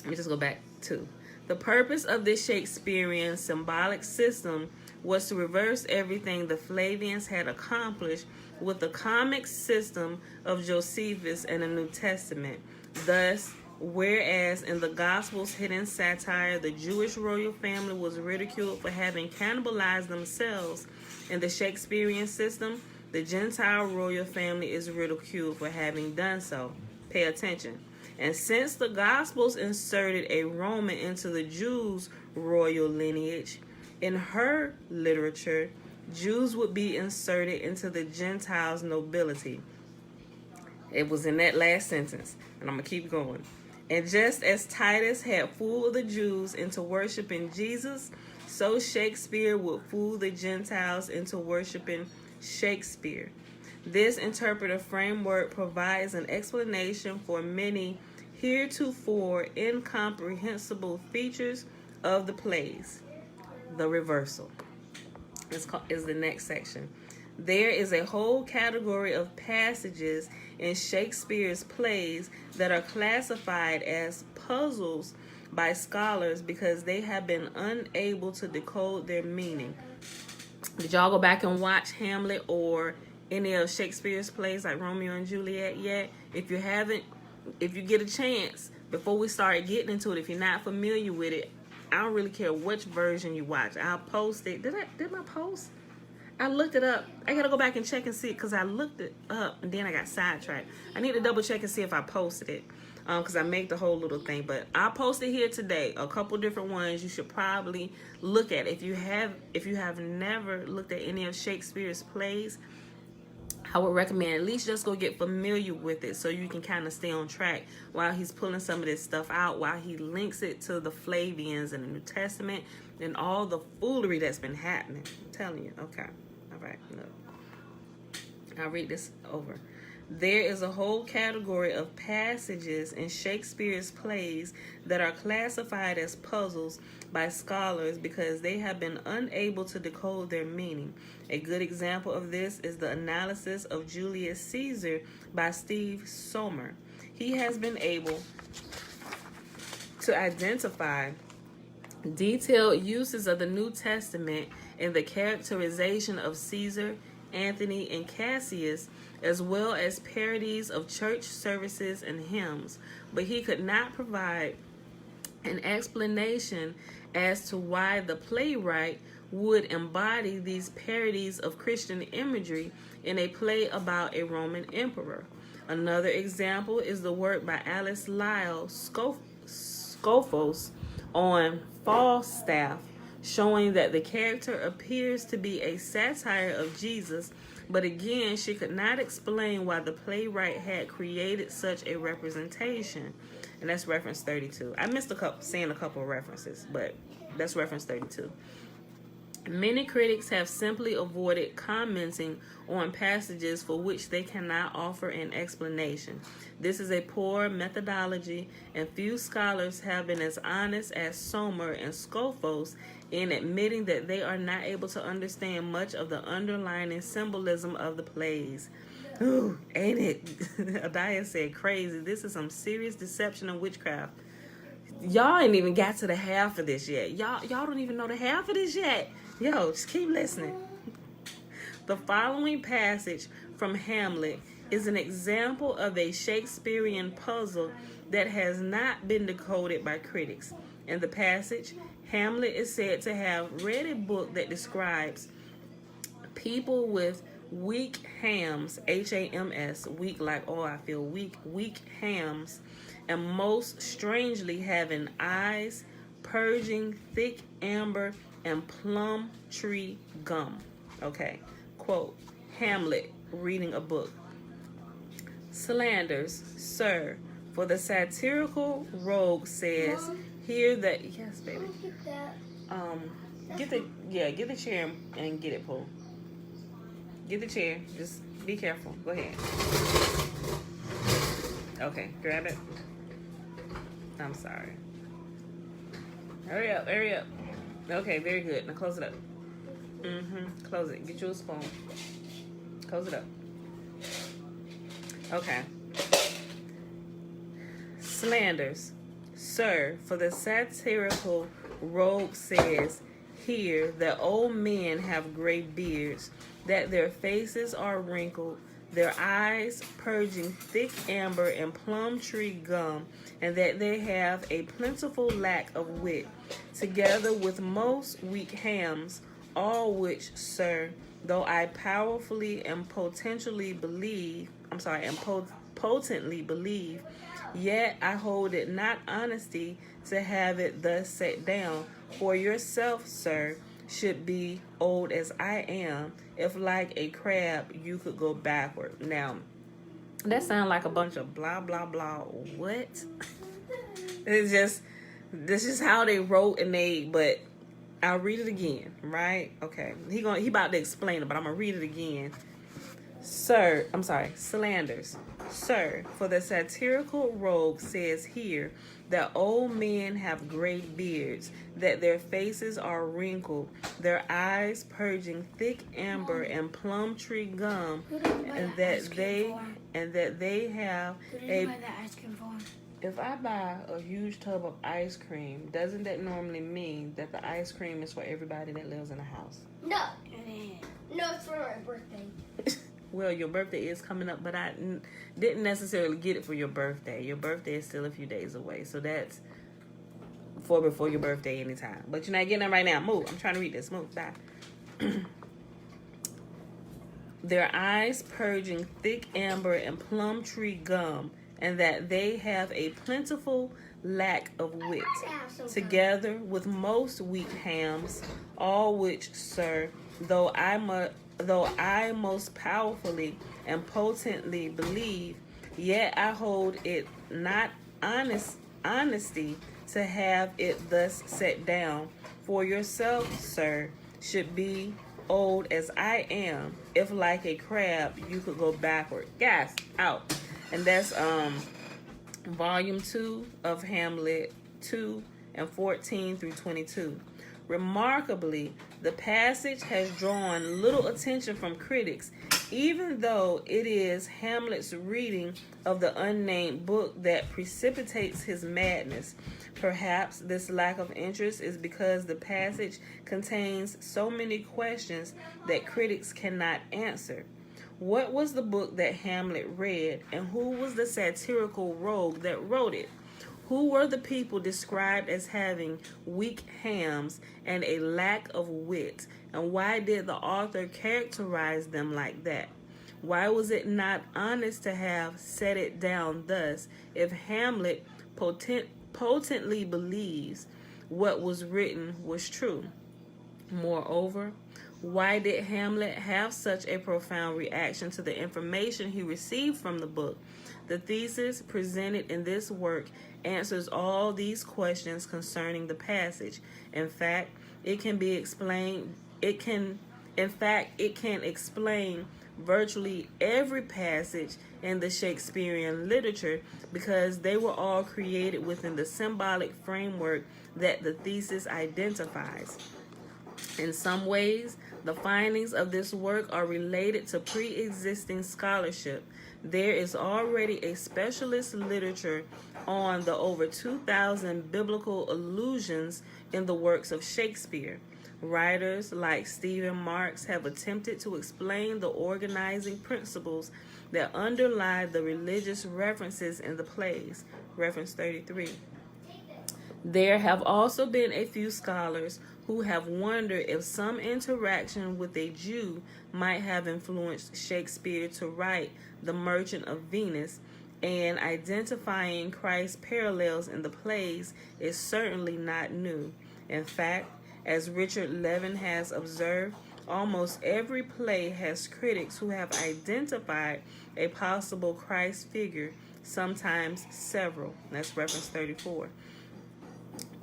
Let me just go back to. The purpose of this Shakespearean symbolic system was to reverse everything the Flavians had accomplished with the comic system of Josephus and the New Testament. Thus, whereas in the Gospels' hidden satire, the Jewish royal family was ridiculed for having cannibalized themselves, in the Shakespearean system, the Gentile royal family is ridiculed for having done so. Pay attention. And since the Gospels inserted a Roman into the Jews' royal lineage, in her literature, Jews would be inserted into the Gentiles' nobility. It was in that last sentence, and I'm going to keep going. And just as Titus had fooled the Jews into worshiping Jesus, so Shakespeare would fool the Gentiles into worshiping Shakespeare. This interpretive framework provides an explanation for many heretofore incomprehensible features of the plays. The reversal is the next section. There is a whole category of passages in Shakespeare's plays that are classified as puzzles by scholars because they have been unable to decode their meaning. Did y'all go back and watch Hamlet or any of Shakespeare's plays like Romeo and Juliet yet? If you haven't, if you get a chance, before we start getting into it, if you're not familiar with it, I don't really care which version you watch. I'll post it. Did I post? I looked it up. I gotta go back and check and see it because I looked it up and then I got sidetracked. I need to double check and see if I posted it because I make the whole little thing. But I'll post it here today. A couple different ones you should probably look at. If you have never looked at any of Shakespeare's plays, I would recommend at least just go get familiar with it so you can kind of stay on track while he's pulling some of this stuff out, while he links it to the Flavians and the New Testament and all the foolery that's been happening. I'm telling you. Okay. All right. Look. I'll read this over. There is a whole category of passages in Shakespeare's plays that are classified as puzzles by scholars because they have been unable to decode their meaning. A good example of this is the analysis of Julius Caesar by Steve Sommer. He has been able to identify detailed uses of the New Testament in the characterization of Caesar, Antony, and Cassius, as well as parodies of church services and hymns, but he could not provide an explanation as to why the playwright would embody these parodies of Christian imagery in a play about a Roman emperor. Another example is the work by Alice Lyle Scophos on Falstaff, showing that the character appears to be a satire of Jesus, but again, she could not explain why the playwright had created such a representation. And that's reference 32. I missed saying a couple of references, but that's reference 32. Many critics have simply avoided commenting on passages for which they cannot offer an explanation. This is a poor methodology, and few scholars have been as honest as Sommer and Scophos in admitting that they are not able to understand much of the underlying symbolism of the plays. Ooh, ain't it? Adiah said crazy. This is some serious deception and witchcraft. Y'all ain't even got to the half of this yet. Y'all don't even know the half of this yet. Yo, just keep listening. The following passage from Hamlet is an example of a Shakespearean puzzle that has not been decoded by critics. In the passage, Hamlet is said to have read a book that describes people with weak hams, H-A-M-S, weak like, oh, I feel weak hams, and most strangely having eyes purging thick amber and plum tree gum. Okay, quote, Hamlet reading a book. Slanders, sir, for the satirical rogue says, Mom, here that, yes, baby. Get the chair and get it, Pooh. Get the chair. Just be careful. Go ahead. Okay, grab it. I'm sorry. Hurry up, hurry up. Okay, very good. Now close it up. Close it. Get you a spoon. Close it up. Okay. Slanders. Sir, for the satirical rogue says here that old men have gray beards, that their faces are wrinkled, their eyes purging thick amber and plum tree gum, and that they have a plentiful lack of wit, together with most weak hams, all which, sir, though I powerfully and potently believe, yet I hold it not honesty to have it thus set down. For yourself, sir, should be old as I am, if like a crab you could go backward. Now, that sounds like a bunch of blah, blah, blah. What? This is how they wrote but I'll read it again, right? Okay. He about to explain it, but I'm going to read it again. Slanders. Sir, for the satirical rogue says here that old men have gray beards, that their faces are wrinkled, their eyes purging thick amber and plum tree gum, and that they have If I buy a huge tub of ice cream, doesn't that normally mean that the ice cream is for everybody that lives in a house? No. No, it's for my birthday. Well, your birthday is coming up, but I didn't necessarily get it for your birthday. Your birthday is still a few days away, so that's before your birthday anytime. But you're not getting it right now. Move. I'm trying to read this. Move. Bye. Their eyes purging thick amber and plum tree gum, and that they have a plentiful lack of wit, together with most weak hams, all which, sir, though I most powerfully and potently believe, yet I hold it not honesty to have it thus set down. For yourself, sir, should be old as I am, if like a crab you could go backward. Guys, out. And that's volume 2 of Hamlet 2 and 14 through 22. Remarkably, the passage has drawn little attention from critics, even though it is Hamlet's reading of the unnamed book that precipitates his madness. Perhaps this lack of interest is because the passage contains so many questions that critics cannot answer. What was the book that Hamlet read, and who was the satirical rogue that wrote it? Who were the people described as having weak hams and a lack of wit? And why did the author characterize them like that? Why was it not honest to have set it down thus if Hamlet potently believes what was written was true? Moreover, why did Hamlet have such a profound reaction to the information he received from the book? The thesis presented in this work answers all these questions concerning the passage. In fact, it can explain virtually every passage in the Shakespearean literature because they were all created within the symbolic framework that the thesis identifies. In some ways, the findings of this work are related to pre-existing scholarship. There is already a specialist literature on the over 2,000 biblical allusions in the works of Shakespeare. Writers like Stephen Marks have attempted to explain the organizing principles that underlie the religious references in the plays. Reference 33. There have also been a few scholars who have wondered if some interaction with a Jew might have influenced Shakespeare to write The Merchant of Venus, and identifying Christ's parallels in the plays is certainly not new. In fact, as Richard Levin has observed, almost every play has critics who have identified a possible Christ figure, sometimes several. That's reference 34.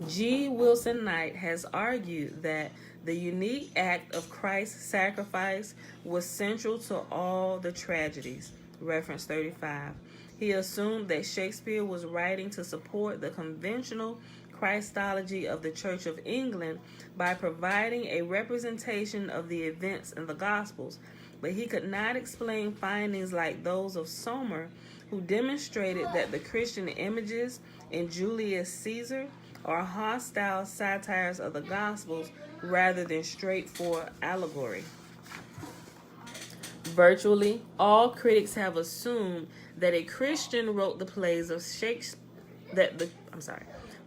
G. Wilson Knight has argued that the unique act of Christ's sacrifice was central to all the tragedies. Reference 35. He assumed that Shakespeare was writing to support the conventional Christology of the Church of England by providing a representation of the events in the Gospels, but he could not explain findings like those of Sommer, who demonstrated that the Christian images in Julius Caesar are hostile satires of the Gospels rather than straightforward allegory. Virtually all critics have assumed that a Christian wrote the plays of Shakespeare.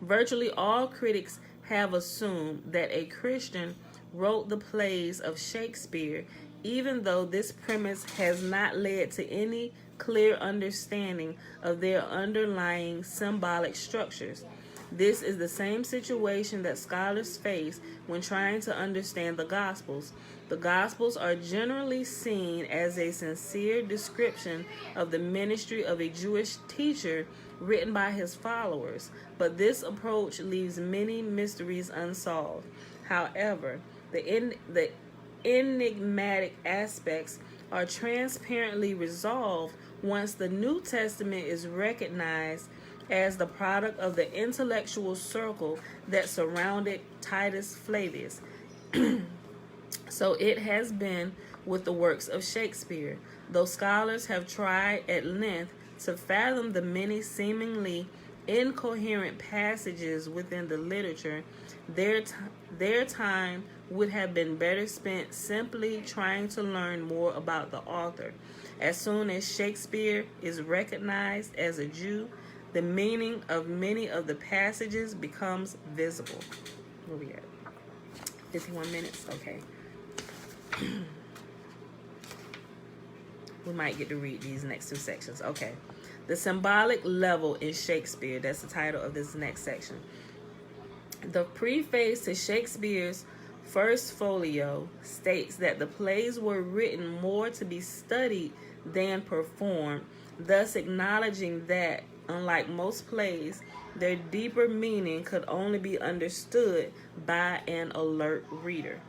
Virtually all critics have assumed that a Christian wrote the plays of Shakespeare, even though this premise has not led to any clear understanding of their underlying symbolic structures. This is the same situation that scholars face when trying to understand the Gospels. The Gospels are generally seen as a sincere description of the ministry of a Jewish teacher written by his followers, but this approach leaves many mysteries unsolved. However, the enigmatic aspects are transparently resolved once the New Testament is recognized as the product of the intellectual circle that surrounded Titus Flavius. So it has been with the works of Shakespeare. Though scholars have tried at length to fathom the many seemingly incoherent passages within the literature, their time would have been better spent simply trying to learn more about the author. As soon as Shakespeare is recognized as a Jew, the meaning of many of the passages becomes visible. Where we at? 51 minutes? Okay. We might get to read these next two sections. Okay. The symbolic level in Shakespeare. That's the title of this next section. The preface to Shakespeare's first folio states that the plays were written more to be studied than performed, thus acknowledging that, unlike most plays, their deeper meaning could only be understood by an alert reader.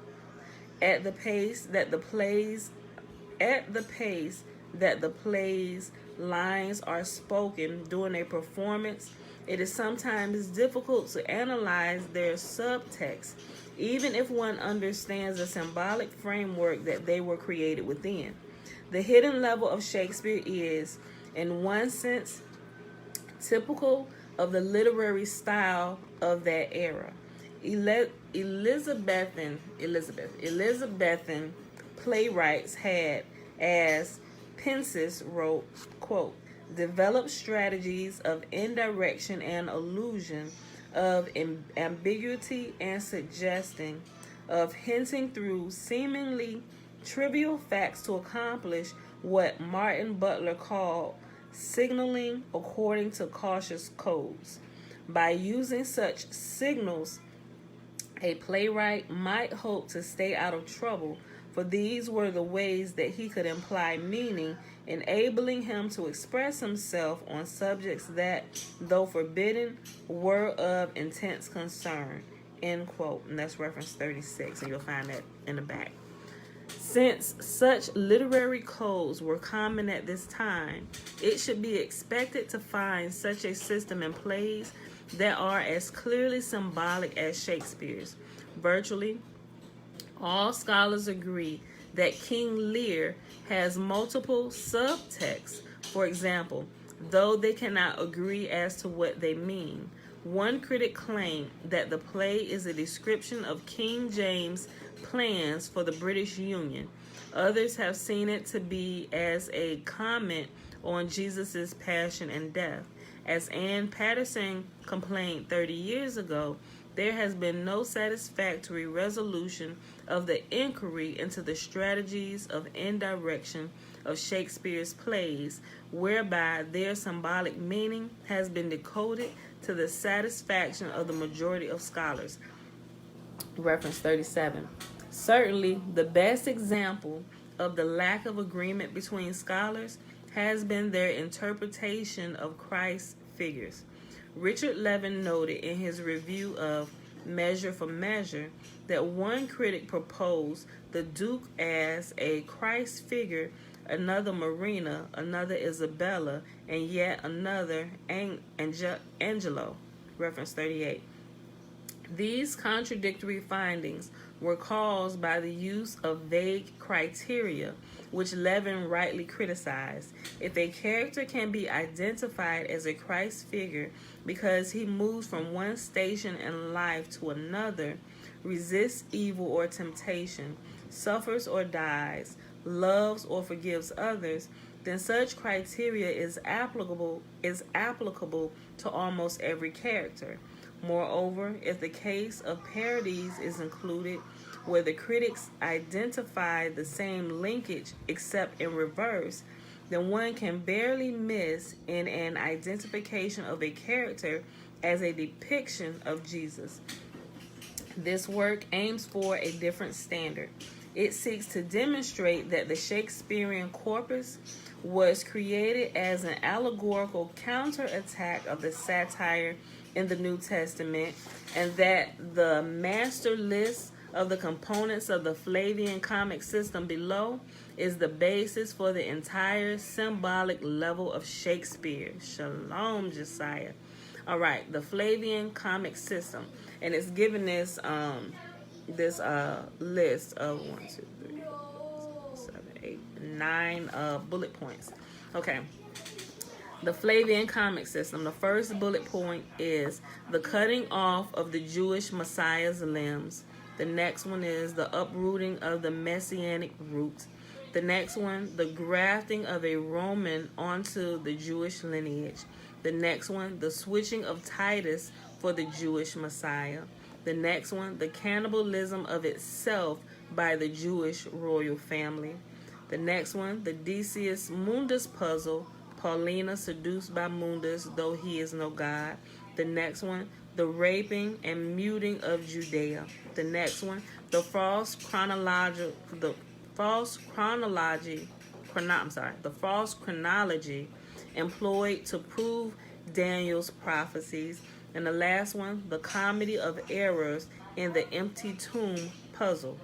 At the pace that the plays lines are spoken during a performance, it is sometimes difficult to analyze their subtext, even if one understands the symbolic framework that they were created within. The hidden level of Shakespeare is, in one sense, typical of the literary style of that era. Elizabethan playwrights had, as Pensis wrote, quote, developed strategies of indirection and allusion, of ambiguity and suggesting, of hinting through seemingly trivial facts to accomplish what Martin Butler called signaling according to cautious codes. By using such signals, a playwright might hope to stay out of trouble, for these were the ways that he could imply meaning, enabling him to express himself on subjects that, though forbidden, were of intense concern. End quote. And that's reference 36, and you'll find that in the back. Since such literary codes were common at this time, it should be expected to find such a system in plays that are as clearly symbolic as Shakespeare's. Virtually all scholars agree that King Lear has multiple subtexts, for example, though they cannot agree as to what they mean. One critic claimed that the play is a description of King James' plans for the British Union. Others have seen it to be as a comment on Jesus' passion and death. As Ann Patterson complained 30 years ago, there has been no satisfactory resolution of the inquiry into the strategies of indirection of Shakespeare's plays, whereby their symbolic meaning has been decoded to the satisfaction of the majority of scholars. Reference 37. Certainly, the best example of the lack of agreement between scholars has been their interpretation of Christ's figures. Richard Levin noted in his review of Measure for Measure that one critic proposed the Duke as a Christ figure, another Marina, another Isabella, and yet another Angelo. Reference 38. These contradictory findings were caused by the use of vague criteria, which Levin rightly criticized. If a character can be identified as a Christ figure because he moves from one station in life to another, resists evil or temptation, suffers or dies, loves or forgives others, then such criteria is applicable to almost every character. Moreover, if the case of parodies is included, where the critics identify the same linkage except in reverse, then one can barely miss in an identification of a character as a depiction of Jesus. This work aims for a different standard. It seeks to demonstrate that the Shakespearean corpus was created as an allegorical counterattack of the satire in the New Testament, and that the master list of the components of the Flavian comic system below is the basis for the entire symbolic level of Shakespeare. Shalom, Josiah. All right, the Flavian comic system, and it's given this list of 1, 2, 3, 7, 8, 9 bullet points. Okay. The Flavian comic system. The first bullet point is the cutting off of the Jewish Messiah's limbs. The next one is the uprooting of the messianic root. The next one, the grafting of a Roman onto the Jewish lineage. The next one, the switching of Titus for the Jewish Messiah. The next one, the cannibalism of itself by the Jewish royal family. The next one, the Decius Mundus puzzle, Paulina seduced by Mundus, though he is no god. The next one, the raping and muting of Judea. The next one, the false chronology employed to prove Daniel's prophecies. And the last one, the comedy of errors in the empty tomb puzzle.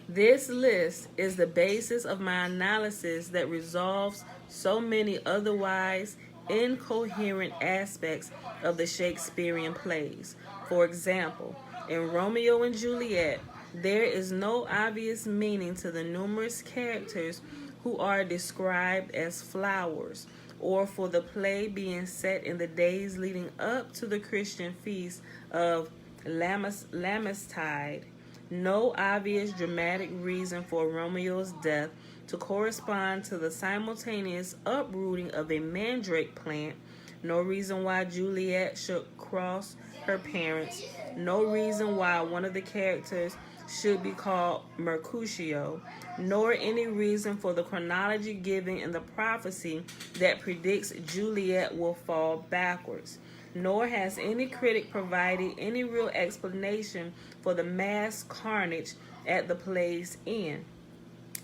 This list is the basis of my analysis that resolves so many otherwise incoherent aspects of the Shakespearean plays. For example, in Romeo and Juliet, there is no obvious meaning to the numerous characters who are described as flowers, or for the play being set in the days leading up to the Christian feast of Lammastide. No obvious dramatic reason for Romeo's death to correspond to the simultaneous uprooting of a mandrake plant. No reason why Juliet should cross her parents. No reason why one of the characters should be called Mercutio, nor any reason for the chronology given in the prophecy that predicts Juliet will fall backwards. Nor has any critic provided any real explanation for the mass carnage at the play's end.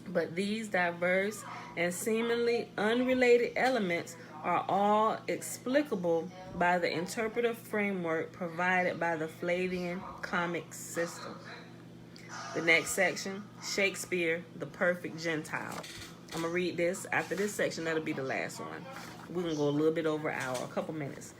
But these diverse and seemingly unrelated elements are all explicable by the interpretive framework provided by the Flavian comic system. The next section, Shakespeare, the Perfect Gentile. I'm going to read this. After this section, that'll be the last one. We're going to go a little bit over an hour, a couple minutes.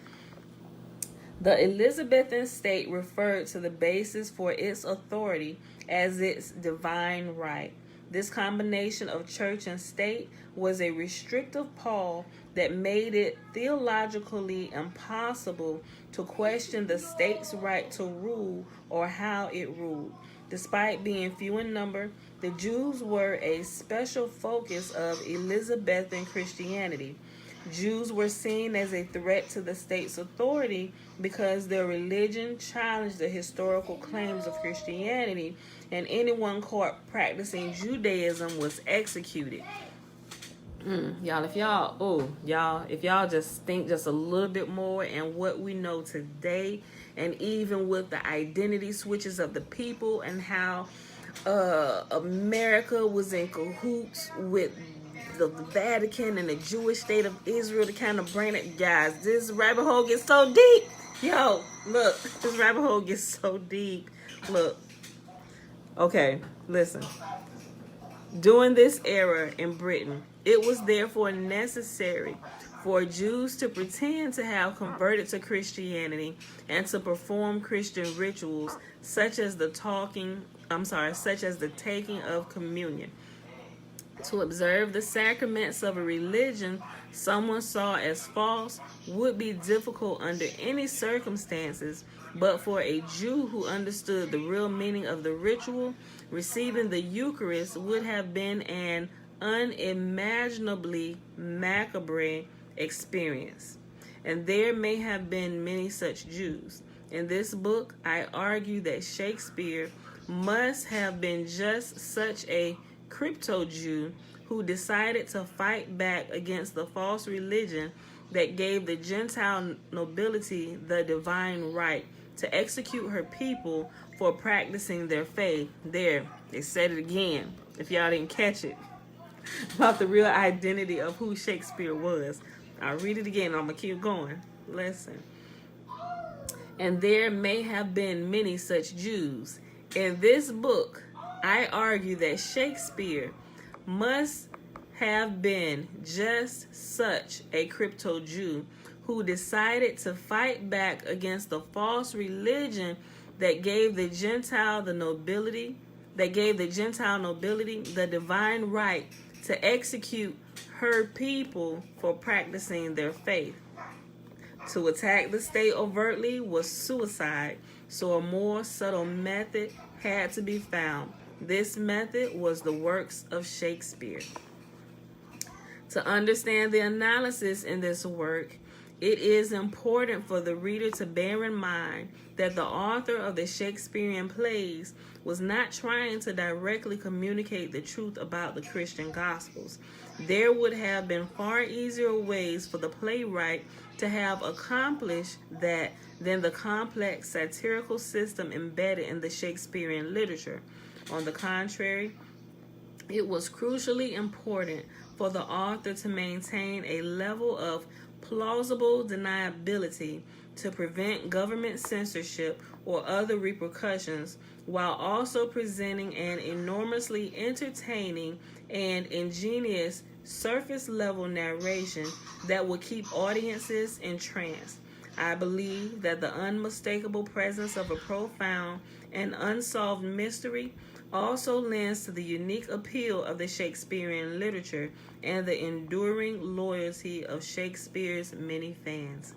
The Elizabethan state referred to the basis for its authority as its divine right. This combination of church and state was a restrictive pall that made it theologically impossible to question the state's right to rule or how it ruled. Despite being few in number, the Jews were a special focus of Elizabethan Christianity. Jews were seen as a threat to the state's authority because their religion challenged the historical claims of Christianity, and anyone caught practicing Judaism was executed. Y'all, if y'all just think just a little bit more and what we know today, and even with the identity switches of the people and how America was in cahoots with the Vatican and the Jewish state of Israel to kind of bring it, guys, this rabbit hole gets so deep. Yo, look, this rabbit hole gets so deep. Look. Okay, listen. During this era in Britain, it was therefore necessary for Jews to pretend to have converted to Christianity and to perform Christian rituals such as the taking of communion. To observe the sacraments of a religion someone saw as false would be difficult under any circumstances, but for a Jew who understood the real meaning of the ritual, receiving the Eucharist would have been an unimaginably macabre experience. And there may have been many such Jews. In this book, I argue that Shakespeare must have been just such a crypto-Jew who decided to fight back against the false religion that gave the Gentile nobility the divine right to execute her people for practicing their faith. There, they said it again, if y'all didn't catch it, about the real identity of who Shakespeare was. I'll read it again, I'm going to keep going. Listen. And there may have been many such Jews. In this book, I argue that Shakespeare must have been just such a crypto-Jew who decided to fight back against the false religion that gave the Gentile nobility the divine right to execute her people for practicing their faith. To attack the state overtly was suicide, so a more subtle method had to be found. This method was the works of Shakespeare. To understand the analysis in this work, it is important for the reader to bear in mind that the author of the Shakespearean plays was not trying to directly communicate the truth about the Christian Gospels. There would have been far easier ways for the playwright to have accomplished that than the complex satirical system embedded in the Shakespearean literature. On the contrary, it was crucially important for the author to maintain a level of plausible deniability to prevent government censorship or other repercussions, while also presenting an enormously entertaining and ingenious surface-level narration that would keep audiences entranced. I believe that the unmistakable presence of a profound and unsolved mystery also lends to the unique appeal of the Shakespearean literature and the enduring loyalty of Shakespeare's many fans.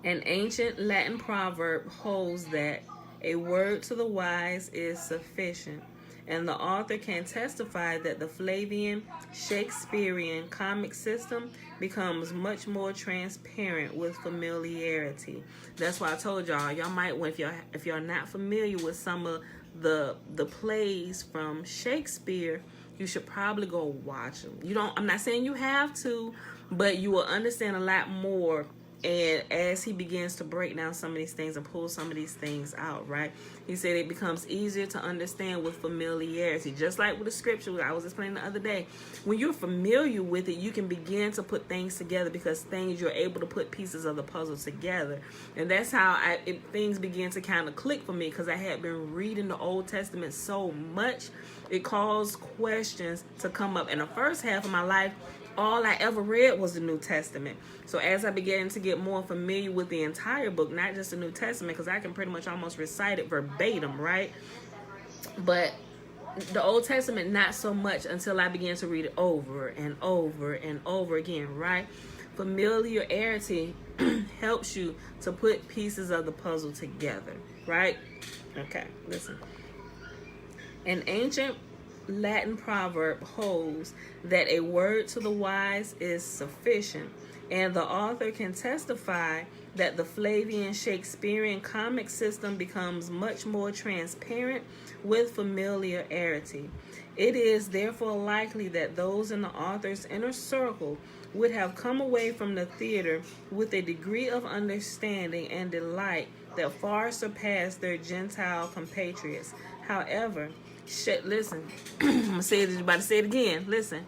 An ancient Latin proverb holds that a word to the wise is sufficient, and the author can testify that the Flavian Shakespearean comic system becomes much more transparent with familiarity. That's why I told y'all might, if you're not familiar with some of the plays from Shakespeare, you should probably go watch them. I'm not saying you have to, but you will understand a lot more. And as he begins to break down some of these things and pull some of these things out, right? He said it becomes easier to understand with familiarity. Just like with the scripture I was explaining the other day. When you're familiar with it, you can begin to put things together because you're able to put pieces of the puzzle together. And that's how things began to kind of click for me, because I had been reading the Old Testament so much. It caused questions to come up. In the first half of my life, all I ever read was the New Testament. So as I began to get more familiar with the entire book, not just the New Testament, because I can pretty much almost recite it verbatim, right? But the Old Testament, not so much until I began to read it over and over and over again, right? Familiarity helps you to put pieces of the puzzle together, right? Okay, listen. An ancient Latin proverb holds that a word to the wise is sufficient, and the author can testify that the Flavian Shakespearean comic system becomes much more transparent with familiarity. It is therefore likely that those in the author's inner circle would have come away from the theater with a degree of understanding and delight that far surpassed their Gentile compatriots. However, listen, I'm about to say it again. Listen.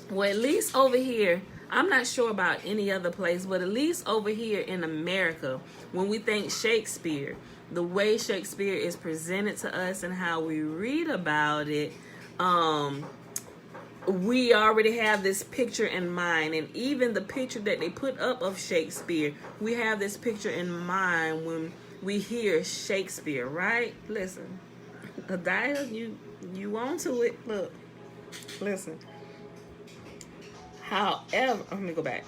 Well, at least over here, I'm not sure about any other place, but at least over here in America, when we think Shakespeare, the way Shakespeare is presented to us and how we read about it, we already have this picture in mind. And even the picture that they put up of Shakespeare, we have this picture in mind when we hear Shakespeare, right? Listen, Adia, you on to it. Look, listen. However, let me go back.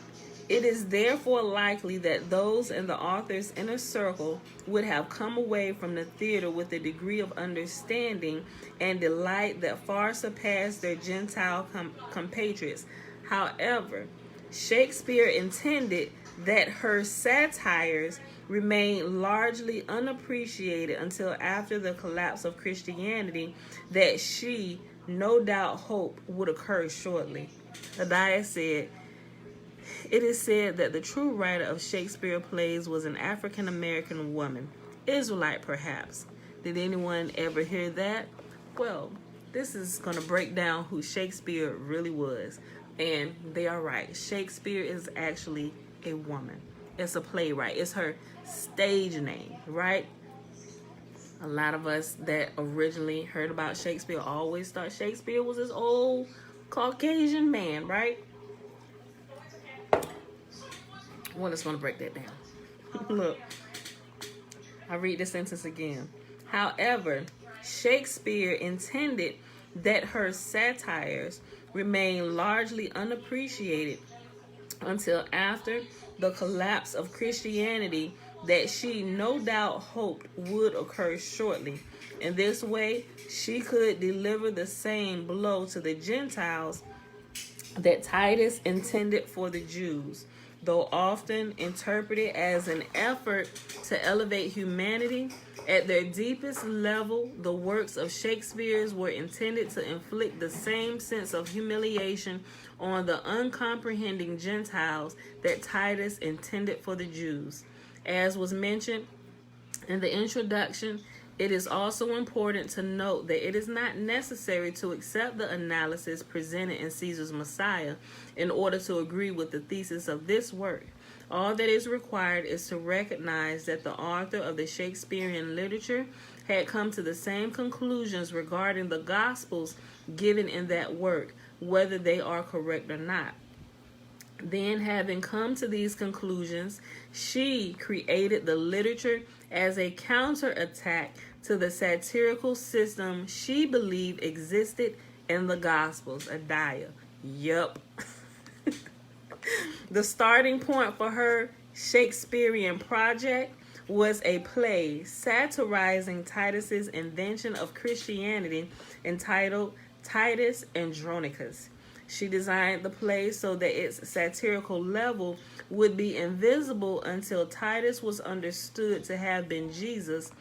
It is therefore likely that those in the author's inner circle would have come away from the theater with a degree of understanding and delight that far surpassed their Gentile compatriots. However, Shakespeare intended that her satires remain largely unappreciated until after the collapse of Christianity, that she no doubt hoped would occur shortly. Adia said, "It is said that the true writer of Shakespeare plays was an African-American woman, Israelite perhaps. Did anyone ever hear that? Well, this is going to break down who Shakespeare really was. And they are right. Shakespeare is actually a woman. It's a playwright. It's her stage name, right? A lot of us that originally heard about Shakespeare always thought Shakespeare was this old Caucasian man, right? Well, it's going to break that down. Look, I read this sentence again. However, Shakespeare intended that her satires remain largely unappreciated until after the collapse of Christianity, that she no doubt hoped would occur shortly. In this way, she could deliver the same blow to the Gentiles that Titus intended for the Jews. Though often interpreted as an effort to elevate humanity, at their deepest level, the works of Shakespeare were intended to inflict the same sense of humiliation on the uncomprehending Gentiles that Titus intended for the Jews. As was mentioned in the introduction, it is also important to note that it is not necessary to accept the analysis presented in Caesar's Messiah in order to agree with the thesis of this work. All that is required is to recognize that the author of the Shakespearean literature had come to the same conclusions regarding the Gospels given in that work, whether they are correct or not. Then, having come to these conclusions, she created the literature as a counterattack to the satirical system she believed existed in the Gospels. Adia. Yup. The starting point for her Shakespearean project was a play satirizing Titus's invention of Christianity entitled Titus Andronicus. She designed the play so that its satirical level would be invisible until Titus was understood to have been Jesus,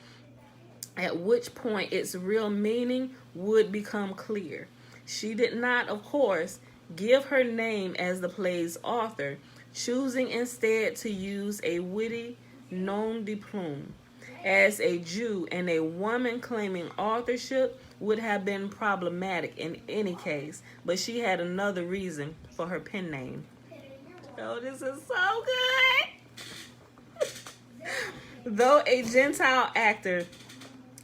at which point its real meaning would become clear. She did not, of course, give her name as the play's author, choosing instead to use a witty nom de plume. As a Jew and a woman claiming authorship would have been problematic in any case, but she had another reason for her pen name. Oh, this is so good! Though a Gentile actor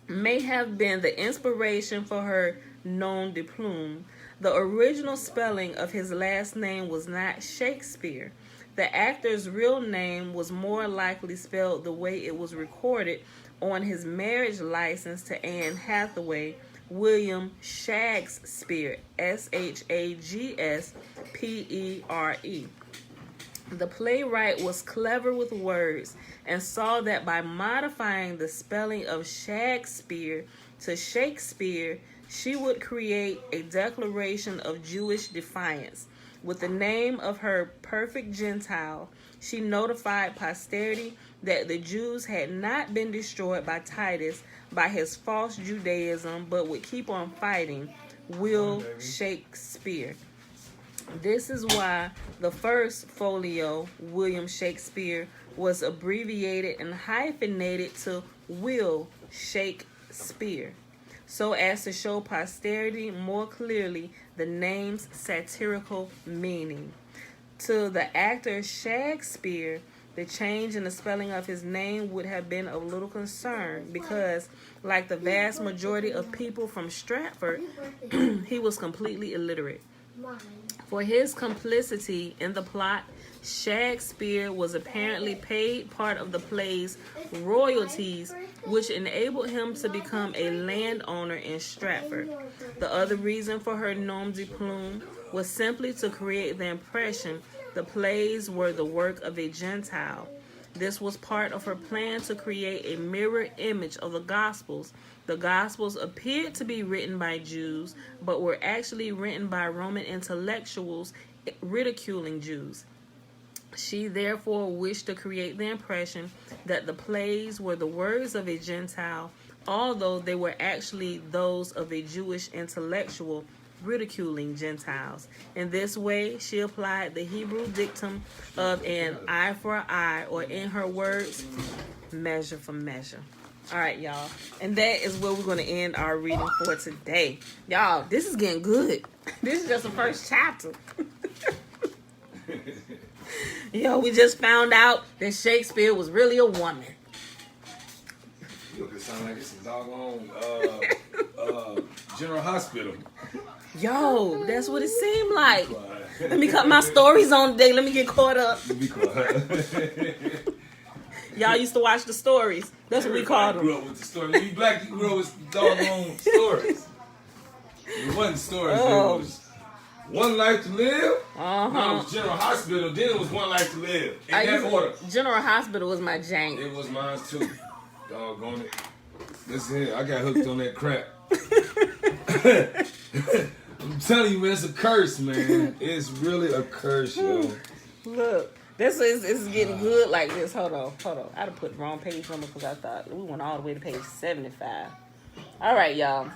may have been the inspiration for her nom de plume, the original spelling of his last name was not Shakespeare. The actor's real name was more likely spelled the way it was recorded on his marriage license to Anne Hathaway, William Shakespeare, Shagspere. The playwright was clever with words and saw that by modifying the spelling of Shakespeare to Shakespeare, she would create a declaration of Jewish defiance. With the name of her perfect Gentile, she notified posterity that the Jews had not been destroyed by Titus by his false Judaism, but would keep on fighting. Will Shakespeare. This is why the first folio, William Shakespeare, was abbreviated and hyphenated to Will Shakespeare, so as to show posterity more clearly the name's satirical meaning. To the actor Shakespeare, the change in the spelling of his name would have been of little concern because, like the vast majority of people from Stratford, he was completely illiterate. For his complicity in the plot, Shakespeare was apparently paid part of the play's royalties, which enabled him to become a landowner in Stratford. The other reason for her nom de plume was simply to create the impression the plays were the work of a Gentile. This was part of her plan to create a mirror image of the Gospels. The Gospels appeared to be written by Jews, but were actually written by Roman intellectuals ridiculing Jews. She therefore wished to create the impression that the plays were the words of a Gentile, although they were actually those of a Jewish intellectual ridiculing Gentiles. In this way, she applied the Hebrew dictum of an eye for an eye, or in her words, measure for measure. All right, y'all. And that is where we're going to end our reading for today. Y'all, this is getting good. This is just the first chapter. Yo, we just found out that Shakespeare was really a woman. You look, it sound like it's a doggone General Hospital. Yo, that's what it seemed like. Let me cut my stories on today. Let me get caught up. Be quiet. Y'all used to watch the stories. That's what we called them. You grew up with the stories. You black, you grew up with doggone stories. It wasn't stories. Oh. It was One Life to Live. Uh-huh. No, it was General Hospital. Then it was One Life to Live. In that order. General Hospital was my jank. It was mine too. Doggone it. Listen here, I got hooked on that crap. I'm telling you, man, it's a curse, man. It's really a curse, yo. Look, this is getting good like this. Hold on. I had to put the wrong page number because I thought we went all the way to page 75. All right, y'all.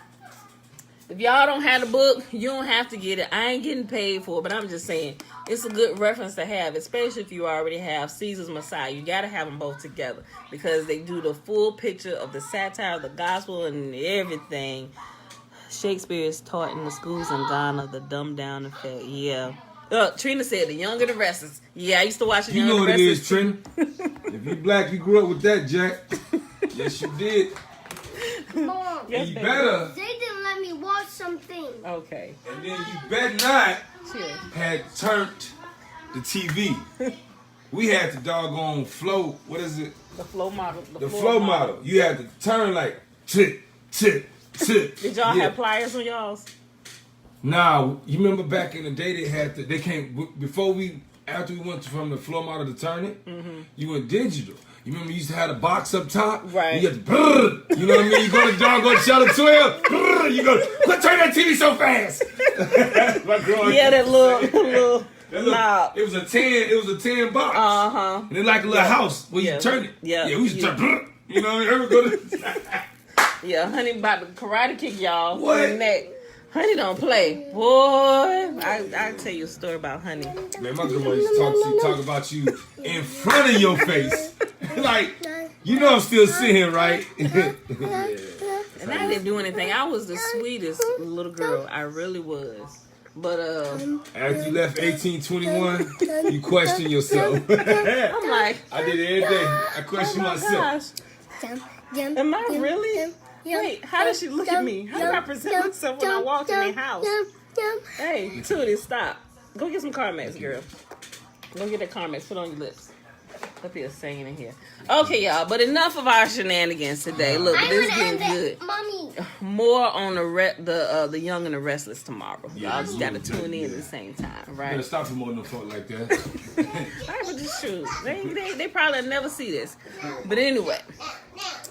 If y'all don't have the book, you don't have to get it. I ain't getting paid for it, but I'm just saying it's a good reference to have, especially if you already have Caesar's Messiah. You got to have them both together because they do the full picture of the satire, the gospel, and everything. Shakespeare is taught in the schools in Ghana, the dumbed down effect. Yeah. Trina said the young and the restless. Yeah, I used to watch the young and the restless. You know what it is, Trina. If you black, you grew up with that, Jack. Yes, you did. Mom, Yes, you baby. better. they didn't let me watch something. Okay. And then you better not Cheers. had turned the TV. We had the doggone flow. What is it? The flow model. The flow model. You had to turn like tick. Did y'all have pliers on y'all's? Nah, you remember back in the day they came after we went from the flow model to turn it. Mm-hmm. You went digital. You remember you used to have a box up top? Right. You had to brrr, you know what I mean? You go to doggone channel 12, brrr, you go, quit turning that TV so fast. Yeah, that little knob. It was a 10 box. Uh-huh. And it's like a little house where you turn it. Yeah. Yeah, we used to turn, brrr, you know what I mean? Go to Yeah, honey about to karate kick y'all What? in the neck. Honey don't play. Boy, I tell you a story about honey. Man, my grandma used to talk about you in front of your face. Like, you know I'm still sitting, right? And I didn't do anything. I was the sweetest little girl. I really was. But After you left 1821, you question yourself. I'm like, I did it every day. I question oh my myself. gosh. Am I really? Wait, how does she look at me? How do I present myself when I walk in the house? Hey, Tootie, stop. Go get some Carmex, girl. Go get that Carmex. Put on your lips. Up here singing in here. Okay, y'all, but enough of our shenanigans today. Look, this is getting good. Mommy. More on the Young and the Restless tomorrow. Y'all just got to tune in at the same time, right? Better stop promoting them folk like that. All right, but just shoot. They probably never see this. But anyway,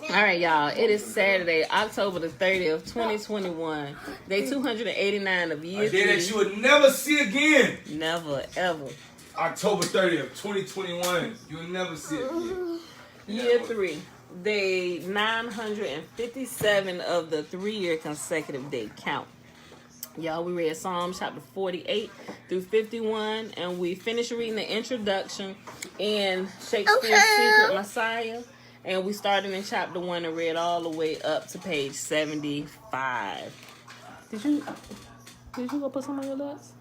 All right, y'all. It is Saturday, October the 30th, 2021. Day 289 of year A day that 3. you would never see again. Never, ever. October 30th, 2021. You will never see it again. Year 3. Day 957 of the 3-year consecutive day count. Y'all, we read Psalms chapter 48 through 51, and we finished reading the introduction in Shakespeare's Secret Messiah. And we started in chapter 1 and read all the way up to page 75. Did you go put some on your lips?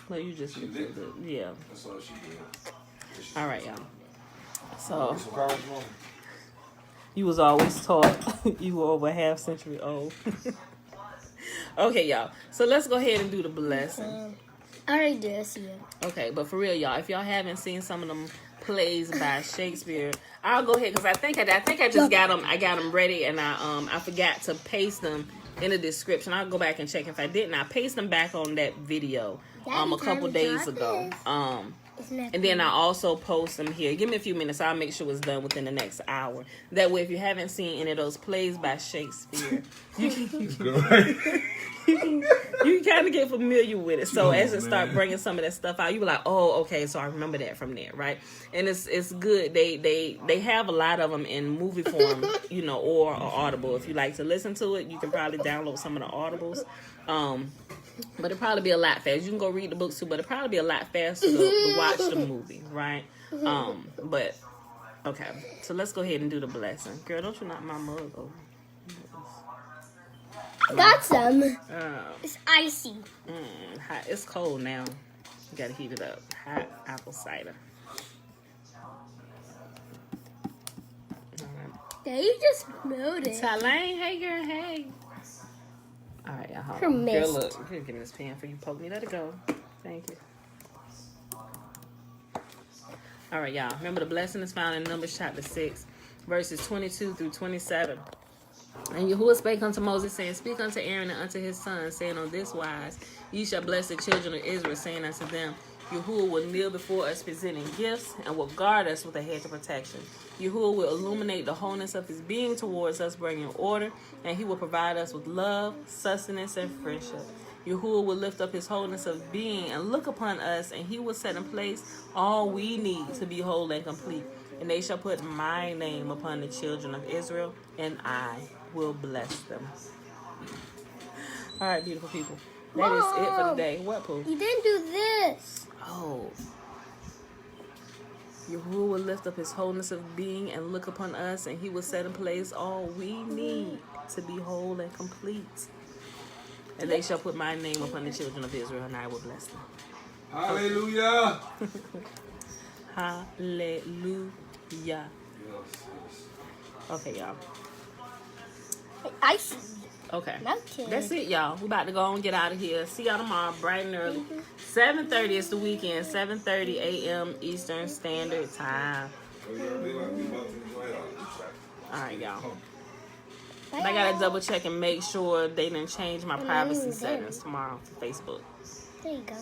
No, you just did. Yeah. That's all she did. All right, y'all. So you was always taught you were over a half century old. Okay, y'all. So let's go ahead and do the blessing. I already did. I see it. Okay, but for real, y'all, if y'all haven't seen some of them plays by Shakespeare, I'll go ahead because I think I just got them. I got them ready, and I forgot to paste them in the description. I'll go back and check if I didn't. I pasted them back on that video a couple days ago. And then I also post them here. Give me a few minutes. I'll make sure it's done within the next hour. That way, if you haven't seen any of those plays by Shakespeare, you can kind of get familiar with it. So as it start bringing some of that stuff out, you be like, oh, okay, so I remember that from there, right? And it's good. They have a lot of them in movie form, or Audible. If you like to listen to it, you can probably download some of the Audibles. But it'll probably be a lot faster. You can go read the books too, but it'll probably be a lot faster to watch the movie, right? But okay, so let's go ahead and do the blessing. Girl, don't you knock my mug over. Got some. It's icy. Hot. It's cold now. You gotta heat it up. Hot apple cider. Yeah, you just smelled it. Talane, hey girl, hey. All right, y'all. Her mist. Girl, look, here, give me this pen for you. Poke me. Let it go. Thank you. All right, y'all. Remember, the blessing is found in Numbers chapter 6, verses 22 through 27. And Yahuwah spake unto Moses, saying, Speak unto Aaron and unto his sons, saying, On this wise ye shall bless the children of Israel, saying unto them, Yahuwah will kneel before us, presenting gifts, and will guard us with a hedge of protection. Yahuwah will illuminate the wholeness of his being towards us, bringing order, and he will provide us with love, sustenance, and friendship. Yahuwah will lift up his wholeness of being and look upon us, and he will set in place all we need to be whole and complete. And they shall put my name upon the children of Israel, and I will bless them. All right, beautiful people. That is it for today. What, Pooh? You didn't do this. Oh. Yahuwah will lift up his wholeness of being and look upon us, and he will set in place all we need to be whole and complete. And they shall put my name upon the children of Israel, and I will bless them. Hallelujah. Hallelujah. Yes. Okay, y'all. Icy. Okay. Okay. That's it, y'all. We about to go and get out of here. See y'all tomorrow, bright and early. 7:30 is the weekend. 7:30 a.m. Eastern Standard Time. All right, y'all. And I gotta double check and make sure they didn't change my privacy settings tomorrow for Facebook. There you go.